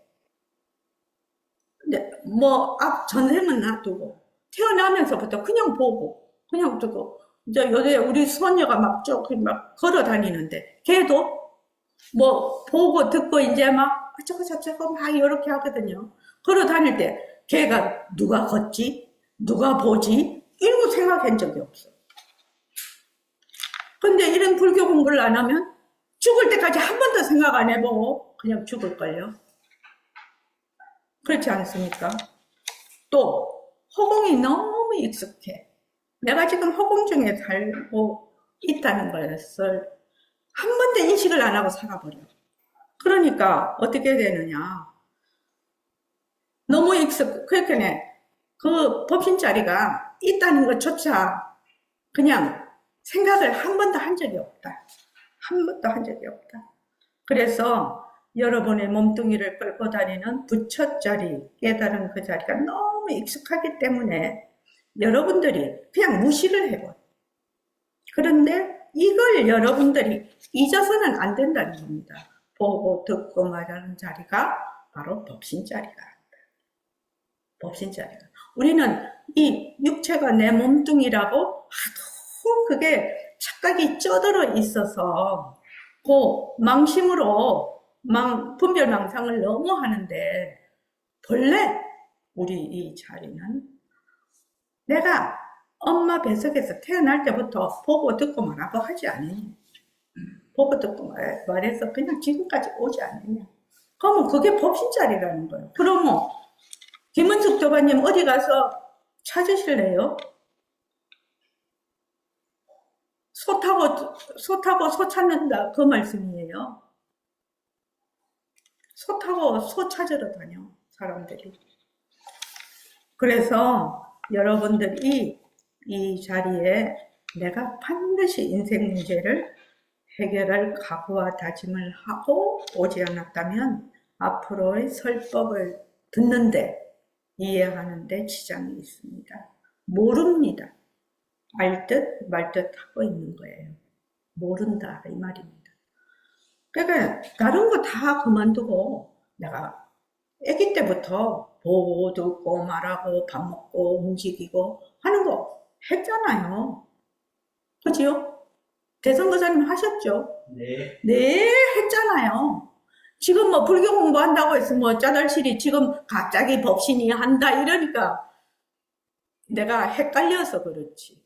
근데 뭐 앞 전생은 놔두고 태어나면서부터 그냥 보고 그냥 두고 이제 요새 우리 손녀가 막 막 걸어 다니는데 걔도 뭐 보고 듣고 이제 막 저거 막 이렇게 하거든요. 걸어 다닐 때 걔가 누가 걷지? 누가 보지? 이런 거 생각한 적이 없어. 근데 이런 불교 공부를 안 하면 죽을 때까지 한 번도 생각 안 해보고 그냥 죽을걸요. 그렇지 않습니까? 또 허공이 너무 익숙해. 내가 지금 허공 중에 살고 있다는 것을 한 번도 인식을 안 하고 살아버려. 그러니까 어떻게 되느냐. 너무 그렇게 그 법신자리가 있다는 것조차 그냥 생각을 한 번도 한 적이 없다. 한 번도 한 적이 없다. 그래서 여러분의 몸뚱이를 끌고 다니는 부처자리, 깨달은 그 자리가 너무 익숙하기 때문에 여러분들이 그냥 무시를 해버려요. 그런데 이걸 여러분들이 잊어서는 안 된다는 겁니다. 보고 듣고 말하는 자리가 바로 법신자리가. 법신자리가. 우리는 이 육체가 내 몸뚱이라고 하도 그게 착각이 쩌들어 있어서 그 망심으로 분별망상을 너무 하는데 본래 우리 이 자리는 내가 엄마 뱃속에서 태어날 때부터 보고 듣고 말하고 하지 않느냐. 보고 듣고 말해서 그냥 지금까지 오지 않느냐. 그러면 그게 법신자리라는 거예요. 그러면 김은숙 조바님 어디 가서 찾으실래요? 소 타고 소 찾는다 그 말씀이에요. 소 타고 소 찾으러 다녀 사람들이. 그래서 여러분들이 이 자리에 내가 반드시 인생 문제를 해결할 각오와 다짐을 하고 오지 않았다면 앞으로의 설법을 듣는데 이해하는데 지장이 있습니다. 모릅니다. 알 듯 말 듯 하고 있는 거예요. 모른다 이 말입니다. 그러니까 다른 거 다 그만두고 내가 아기 때부터 보고 듣고 말하고 밥 먹고 움직이고 하는 거 했잖아요. 그지요? 대선거사님 하셨죠? 네. 네, 했잖아요. 지금 뭐 불교 공부한다고 해서 뭐 짜잘시리 지금 갑자기 법신이 한다 이러니까 내가 헷갈려서 그렇지.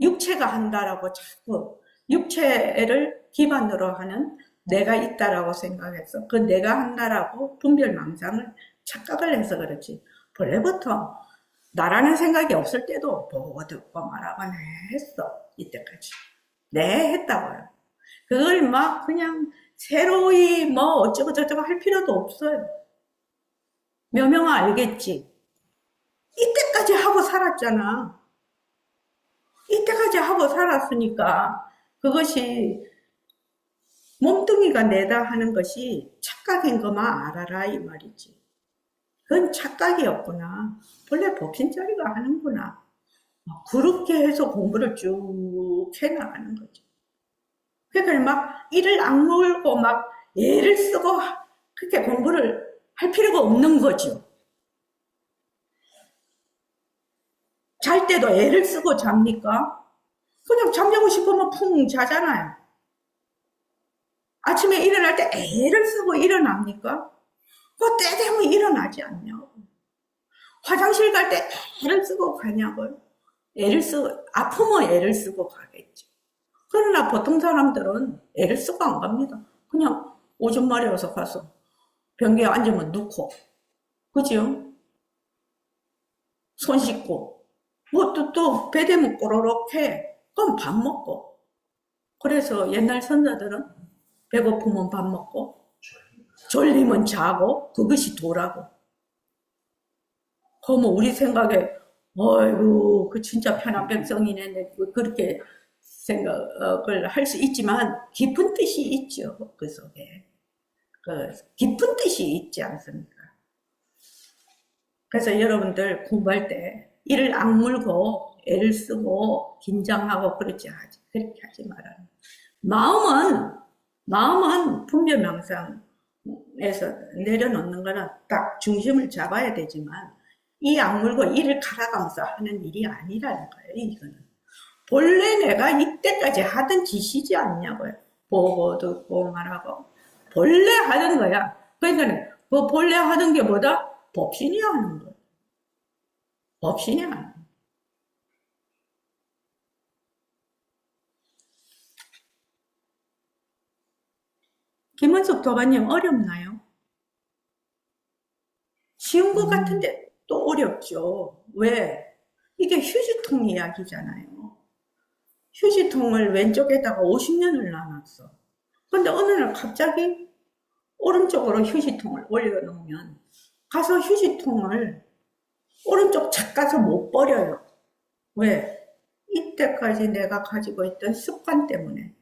육체가 한다라고 자꾸 육체를 기반으로 하는 내가 있다라고 생각해서 그 내가 한다라고 분별망상을 착각을 해서 그렇지. 본래부터 나라는 생각이 없을 때도 보고 듣고 말하고 네 했어. 이때까지. 네 했다고요. 그걸 막 그냥 새로이 뭐 어쩌고 저쩌고 할 필요도 없어요. 묘명아 알겠지? 이때까지 하고 살았잖아. 이때까지 하고 살았으니까 그것이 몸뚱이가 내다 하는 것이 착각인 것만 알아라 이 말이지. 그건 착각이었구나. 본래 법신자리가 하는구나. 그렇게 해서 공부를 쭉 해나가는 거죠. 그러니까 막 이를 악물고 막 애를 쓰고 그렇게 공부를 할 필요가 없는 거죠. 잘 때도 애를 쓰고 잡니까? 그냥 잠자고 싶으면 풍 자잖아요. 아침에 일어날 때 애를 쓰고 일어납니까? 그 때 되면 일어나지 않냐고. 화장실 갈 때 애를 쓰고 가냐고요. 애를 쓰고 아프면 애를 쓰고 가겠죠. 그러나 보통 사람들은 애를 쓰고 안 갑니다. 그냥 오줌 마려워서 가서 변기에 앉으면 누고, 그죠? 손 씻고, 뭐 또 배대면 꼬로록 해. 그럼 밥 먹고. 그래서 옛날 선자들은 배고프면 밥 먹고, 졸리면 자고, 그것이 도라고. 그러면 우리 생각에, 어이구, 그 진짜 편한 백성이네. 그렇게 생각을 할 수 있지만, 깊은 뜻이 있죠. 그 속에. 그 깊은 뜻이 있지 않습니까? 그래서 여러분들 공부할 때 이를 악물고 애를 쓰고 긴장하고 그렇게 하지 말아요. 마음은 분별망상에서 내려놓는 거는 딱 중심을 잡아야 되지만 이 악물고 이를 갈아가면서 하는 일이 아니라는 거예요. 이거는 본래 내가 이때까지 하던 짓이지 않냐고요. 보고 듣고 말하고 본래 하던 거야. 그러니까 그 본래 하던 게 뭐다? 법신이 하는 거야. 법신이 하는 거야. 김은숙 도반님 어렵나요? 쉬운 것 같은데 또 어렵죠. 왜? 이게 휴지통 이야기잖아요. 휴지통을 왼쪽에다가 50년을 놔놨어. 근데 어느 날 갑자기 오른쪽으로 휴지통을 올려놓으면 가서 휴지통을 오른쪽 착 가서 못 버려요. 왜? 이때까지 내가 가지고 있던 습관 때문에.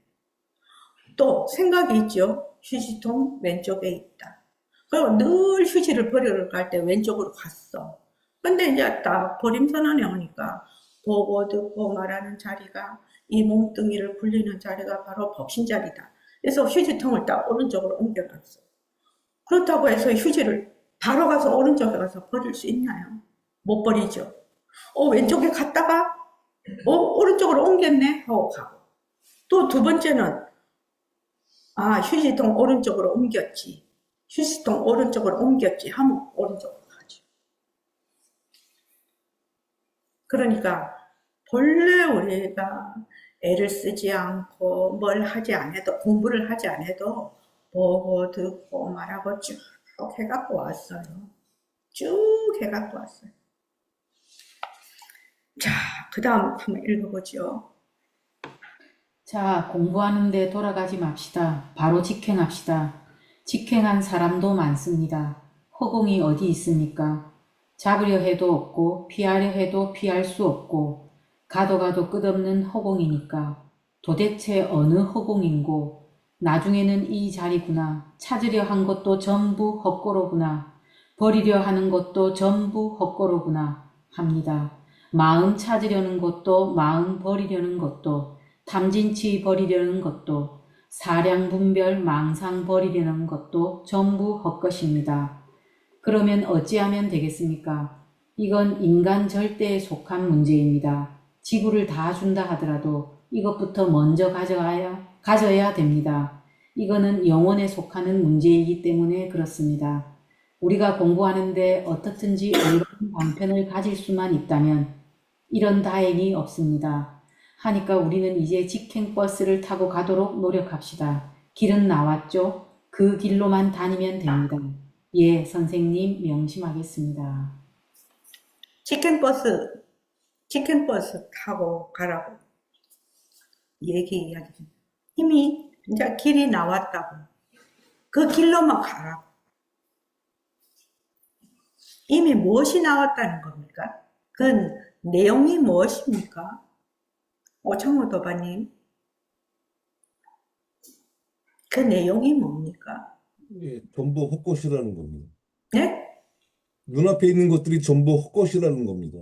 또 생각이 있죠. 휴지통 왼쪽에 있다. 그리고 늘 휴지를 버리러 갈 때 왼쪽으로 갔어. 근데 이제 딱 버림선언에 오니까 보고 듣고 말하는 자리가 이 몸뚱이를 굴리는 자리가 바로 법신자리다. 그래서 휴지통을 딱 오른쪽으로 옮겨놨어. 그렇다고 해서 휴지를 바로 가서 오른쪽에 가서 버릴 수 있나요? 못 버리죠. 왼쪽에 갔다가 오른쪽으로 옮겼네 하고 가고. 또 두 번째는 휴지통 오른쪽으로 옮겼지. 휴지통 오른쪽으로 옮겼지 하면 오른쪽으로 가죠. 그러니까 본래 우리가 애를 쓰지 않고 뭘 하지 않아도 공부를 하지 않아도 보고 듣고 말하고 쭉 해갖고 왔어요. 쭉 해갖고 왔어요. 자, 그 다음 한번 읽어보죠. 자, 공부하는데 돌아가지 맙시다. 바로 직행합시다. 직행한 사람도 많습니다. 허공이 어디 있습니까? 잡으려 해도 없고 피하려 해도 피할 수 없고 가도 가도 끝없는 허공이니까 도대체 어느 허공인고 나중에는 이 자리구나. 찾으려 한 것도 전부 헛거로구나. 버리려 하는 것도 전부 헛거로구나 합니다. 마음 찾으려는 것도 마음 버리려는 것도 탐진치 버리려는 것도 사량분별 망상 버리려는 것도 전부 헛것입니다. 그러면 어찌하면 되겠습니까? 이건 인간 절대에 속한 문제입니다. 지구를 다 준다 하더라도 이것부터 먼저 가져야 됩니다. 이거는 영혼에 속하는 문제이기 때문에 그렇습니다. 우리가 공부하는데 어떻든지 옳은 방편을 가질 수만 있다면 이런 다행이 없습니다. 하니까 우리는 이제 직행버스를 타고 가도록 노력합시다. 길은 나왔죠? 그 길로만 다니면 됩니다. 예, 선생님 명심하겠습니다. 치킨버스 타고 가라고 얘기해야지. 이미 이제 길이 나왔다고. 그 길로만 가라고. 이미 무엇이 나왔다는 겁니까? 그 내용이 무엇입니까? 오창호 도반님, 그 내용이 뭡니까? 예, 전부 헛것이라는 겁니다. 네? 눈앞에 있는 것들이 전부 헛것이라는 겁니다.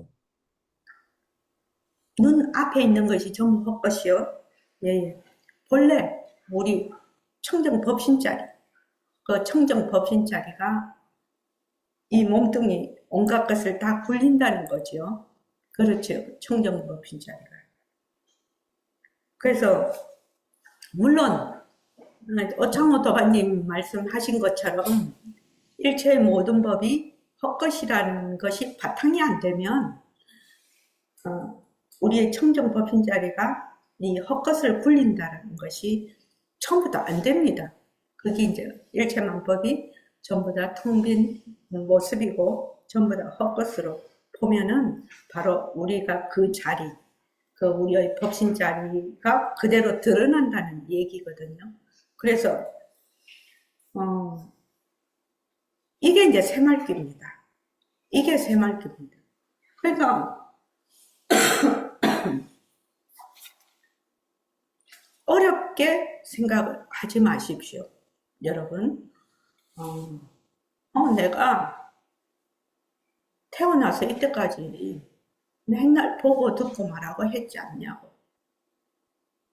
눈 앞에 있는 것이 전부 헛것이요? 예, 예. 본래 우리 청정법신자리, 그 청정법신자리가 이 몸뚱이 온갖 것을 다 굴린다는 거죠. 그렇죠. 청정법신자리가. 그래서 물론 오창호 도반님 말씀하신 것처럼 일체의 모든 법이 헛것이라는 것이 바탕이 안 되면 우리의 청정법인자리가 이 헛것을 굴린다는 것이 전부 다 안 됩니다. 그게 이제 일체만법이 전부 다 텅 빈 모습이고 전부 다 헛것으로 보면은 바로 우리가 그 자리, 그 우리의 법신자리가 그대로 드러난다는 얘기거든요. 그래서 이게 이제 새말귀입니다. 이게 새말귀입니다. 그러니까 어렵게 생각을 하지 마십시오. 여러분, 내가 태어나서 이때까지 맨날 보고 듣고 말하고 했지 않냐고.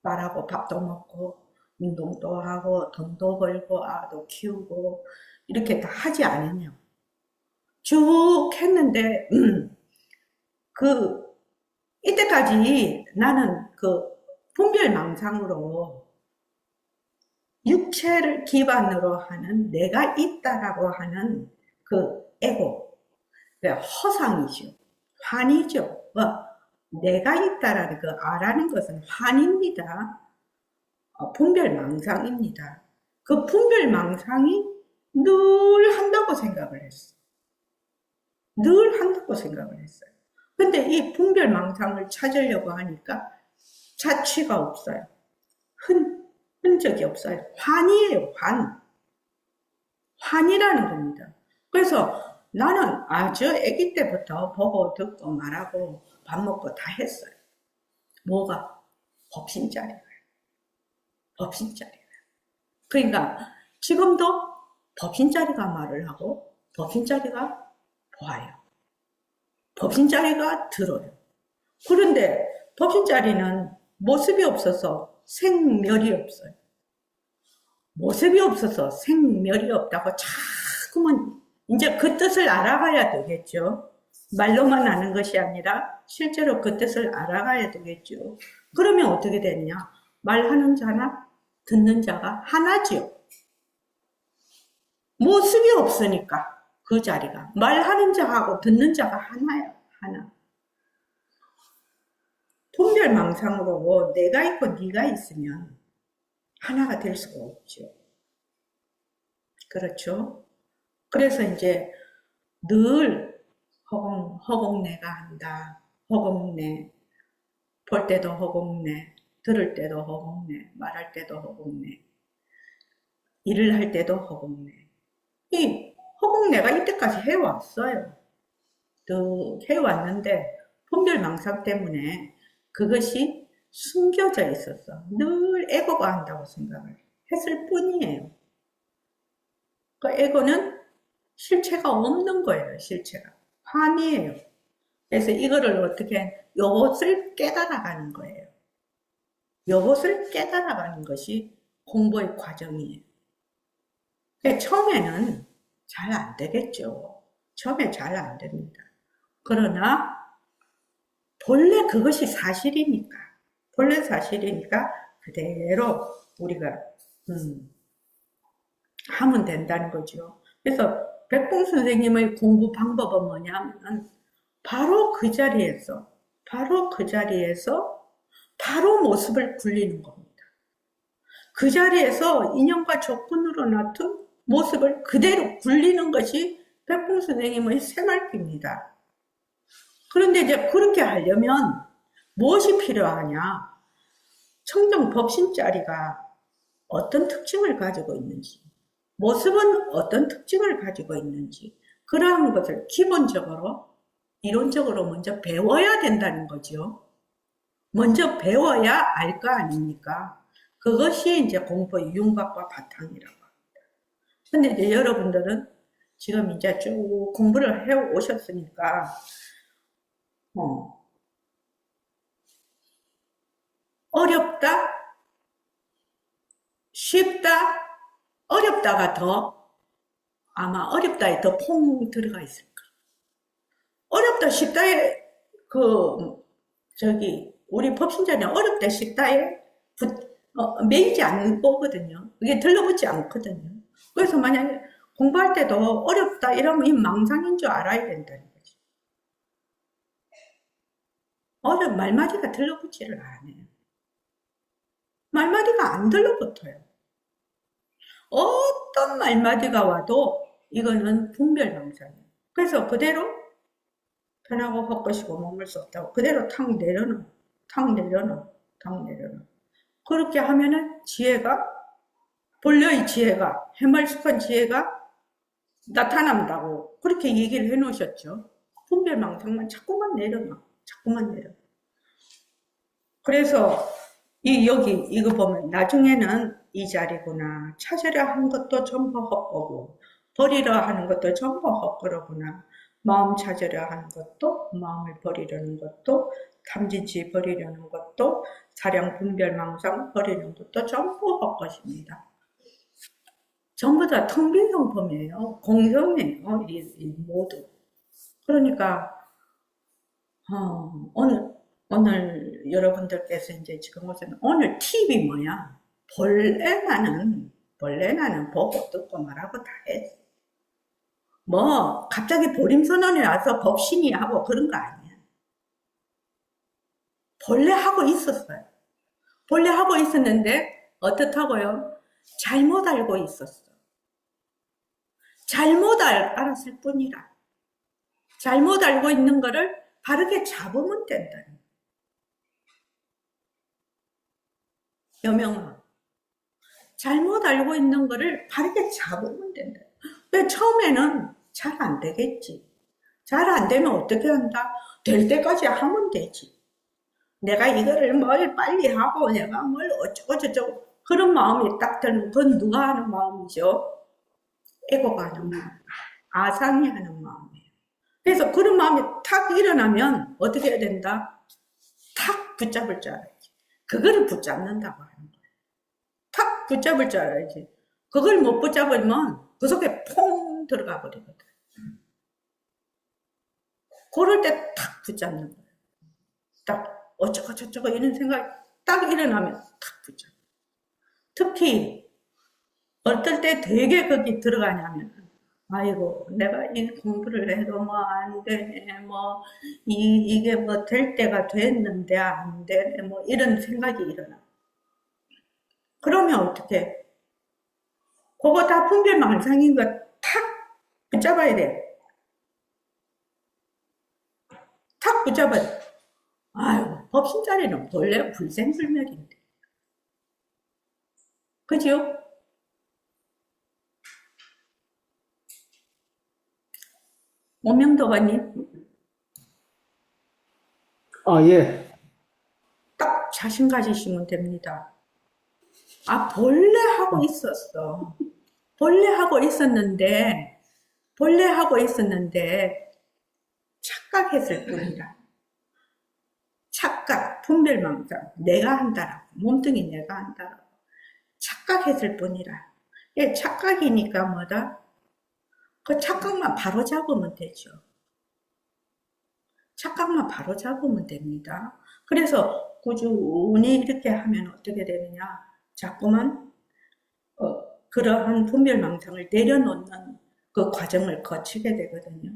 말하고 밥도 먹고 운동도 하고 돈도 벌고 아도 키우고 이렇게 다 하지 않았냐고. 쭉 했는데 이때까지 나는 그 분별망상으로 육체를 기반으로 하는 내가 있다라고 하는 그 에고, 허상이죠. 환이죠. 내가 있다라는 그 아라는 것은 환입니다. 분별망상입니다. 그 분별망상이 늘 한다고 생각을 했어. 늘 한다고 생각을 했어요. 근데 이 분별망상을 찾으려고 하니까 자취가 없어요. 흔적이 없어요. 환이에요, 환. 환이라는 겁니다. 그래서 나는 아주 아기 때부터 보고 듣고 말하고 밥 먹고 다 했어요. 뭐가? 법신자리가. 법신자리가. 그러니까 지금도 법신자리가 말을 하고 법신자리가 보아요. 법신자리가 들어요. 그런데 법신자리는 모습이 없어서 생멸이 없어요. 모습이 없어서 생멸이 없다고 자꾸만 이제 그 뜻을 알아가야 되겠죠. 말로만 아는 것이 아니라 실제로 그 뜻을 알아가야 되겠죠. 그러면 어떻게 되느냐? 말하는 자나 듣는 자가 하나지요. 모습이 없으니까 그 자리가 말하는 자하고 듣는 자가 하나예요. 하나. 분별망상으로 내가 있고 네가 있으면 하나가 될 수가 없죠. 그렇죠? 그래서 이제 늘 허공내가 한다. 허공내. 볼 때도 허공내. 들을 때도 허공내. 말할 때도 허공내. 일을 할 때도 허공내. 이 허공내가 이때까지 해왔어요. 쭉 해왔는데 분별망상 때문에 그것이 숨겨져 있었어. 늘 에고가 한다고 생각을 했을 뿐이에요. 그 에고는 실체가 없는 거예요. 실체가 환희예요. 그래서 이거를 어떻게 요것을 깨달아가는 거예요. 요것을 깨달아가는 것이 공부의 과정이에요. 처음에는 잘 안 되겠죠. 처음에 잘 안 됩니다. 그러나 본래 그것이 사실이니까, 본래 사실이니까 그대로 우리가 하면 된다는 거죠. 그래서 백봉 선생님의 공부 방법은 뭐냐면 바로 그 자리에서 바로 모습을 굴리는 겁니다. 그 자리에서 인연과 조건으로 나툰 모습을 그대로 굴리는 것이 백봉 선생님의 새말기입니다. 그런데 이제 그렇게 하려면 무엇이 필요하냐? 청정 법신자리가 어떤 특징을 가지고 있는지, 모습은 어떤 특징을 가지고 있는지, 그러한 것을 기본적으로, 이론적으로 먼저 배워야 된다는 거죠. 먼저 배워야 알 거 아닙니까? 그것이 이제 공부의 윤곽과 바탕이라고 합니다. 근데 이제 여러분들은 지금 이제 쭉 공부를 해 오셨으니까, 어렵다? 쉽다? 어렵다가 더, 아마 어렵다에 더 퐁 들어가 있을 거예요. 어렵다, 쉽다에, 우리 법신자는 어렵다, 쉽다에 매이지 않거든요. 이게 들러붙지 않거든요. 그래서 만약에 공부할 때도 어렵다 이러면 이 망상인 줄 알아야 된다는 거죠. 말마디가 들러붙지를 않아요. 말마디가 안 들러붙어요. 어떤 말마디가 와도 이거는 분별망상이에요. 그래서 그대로 편하고 헛것이고 머물 수 없다고 그대로 탁 내려놓아. 그렇게 하면은 지혜가, 본래의 지혜가, 해말숙한 지혜가 나타난다고 그렇게 얘기를 해 놓으셨죠. 분별망상만 자꾸만 내려놔. 그래서 이거 보면 나중에는 이 자리구나. 찾으려 하는 것도 전부 헛거고, 버리려 하는 것도 전부 헛거로구나. 마음 찾으려 하는 것도, 마음을 버리려는 것도, 탐진치 버리려는 것도, 사량 분별망상 버리는 것도 전부 헛것입니다. 전부 다 텅 빈 성품이에요. 공성이에요. 이 모두. 그러니까 오늘 여러분들께서 이제 지금 오시는 오늘 팁이 뭐야? 본래 나는 보고 듣고 말하고 다 했어. 뭐 갑자기 보림선언에 와서 법신이 하고 그런 거 아니야. 본래 하고 있었어요. 본래 하고 있었는데 어떻다고요? 잘못 알고 있었어. 잘못 알았을 뿐이라. 잘못 알고 있는 거를 바르게 잡으면 된다는 거야. 여명아, 잘못 알고 있는 거를 바르게 잡으면 된다. 왜 처음에는 잘 안 되겠지. 잘 안 되면 어떻게 한다? 될 때까지 하면 되지. 내가 이거를 뭘 빨리 하고 내가 뭘 어쩌고저쩌고 그런 마음이 딱 들면 그건 누가 하는 마음이죠? 에고가 하는 마음, 아상이 하는 마음이에요. 그래서 그런 마음이 탁 일어나면 어떻게 해야 된다? 탁 붙잡을 줄 알아야지. 그거를 붙잡는다고 하는 거예요. 탁 붙잡을 줄 알아야지. 그걸 못 붙잡으면 그 속에 퐁 들어가 버리거든. 그럴 때 탁 붙잡는 거예요. 딱 어쩌고저쩌고 이런 생각이 딱 일어나면 탁 붙잡아. 특히 어떨 때 되게 거기 들어가냐면 아이고 내가 이 공부를 해도 뭐 안 되네 뭐 이게 뭐 될 때가 됐는데 안 되네 뭐 이런 생각이 일어나. 그러면 어떻게? 그거 다 분별망상인 거 탁 붙잡아야 돼. 탁 붙잡아야 돼. 아이고 법신자리는 본래 불생불멸인데. 그죠? 오명도가님 아, 예. 딱 자신 가지시면 됩니다. 아, 본래 하고 있었어. 본래 하고 있었는데, 착각했을 뿐이라. 착각, 분별망상, 내가 한다라고, 몸뚱이 내가 한다라고. 착각했을 뿐이라. 예, 착각이니까 뭐다? 그 착각만 바로 잡으면 되죠. 착각만 바로 잡으면 됩니다. 그래서 꾸준히 이렇게 하면 어떻게 되느냐? 자꾸만 그러한 분별망상을 내려놓는 그 과정을 거치게 되거든요.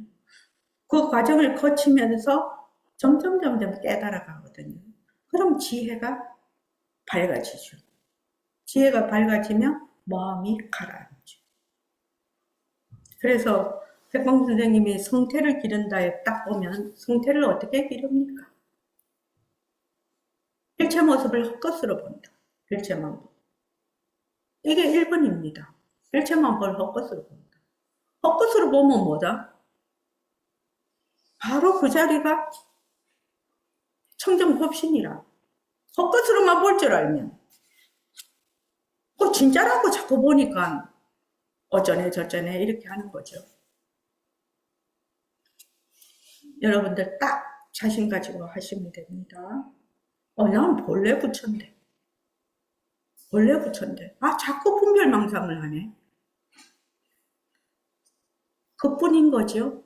그 과정을 거치면서 점점 깨달아 가거든요. 그럼 지혜가 밝아지죠. 지혜가 밝아지면 마음이 가라앉죠. 그래서 백범 선생님이 성태를 기른다에 딱 보면 성태를 어떻게 기릅니까? 일체 모습을 헛것으로 본다. 일체만 보. 이게 1번입니다. 일체만 볼 헛것으로 본다. 헛것으로 보면 뭐다? 바로 그 자리가 청정법신이라. 헛것으로만 볼 줄 알면 진짜라고 자꾸 보니까 어쩌네 저쩌네 이렇게 하는 거죠. 여러분들 딱 자신 가지고 하시면 됩니다. 난 본래 부처인데. 아, 자꾸 분별망상을 하네. 그뿐인 거죠.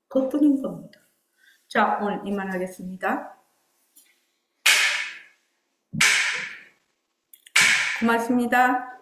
그뿐인 겁니다. 자, 오늘 이만하겠습니다. 고맙습니다.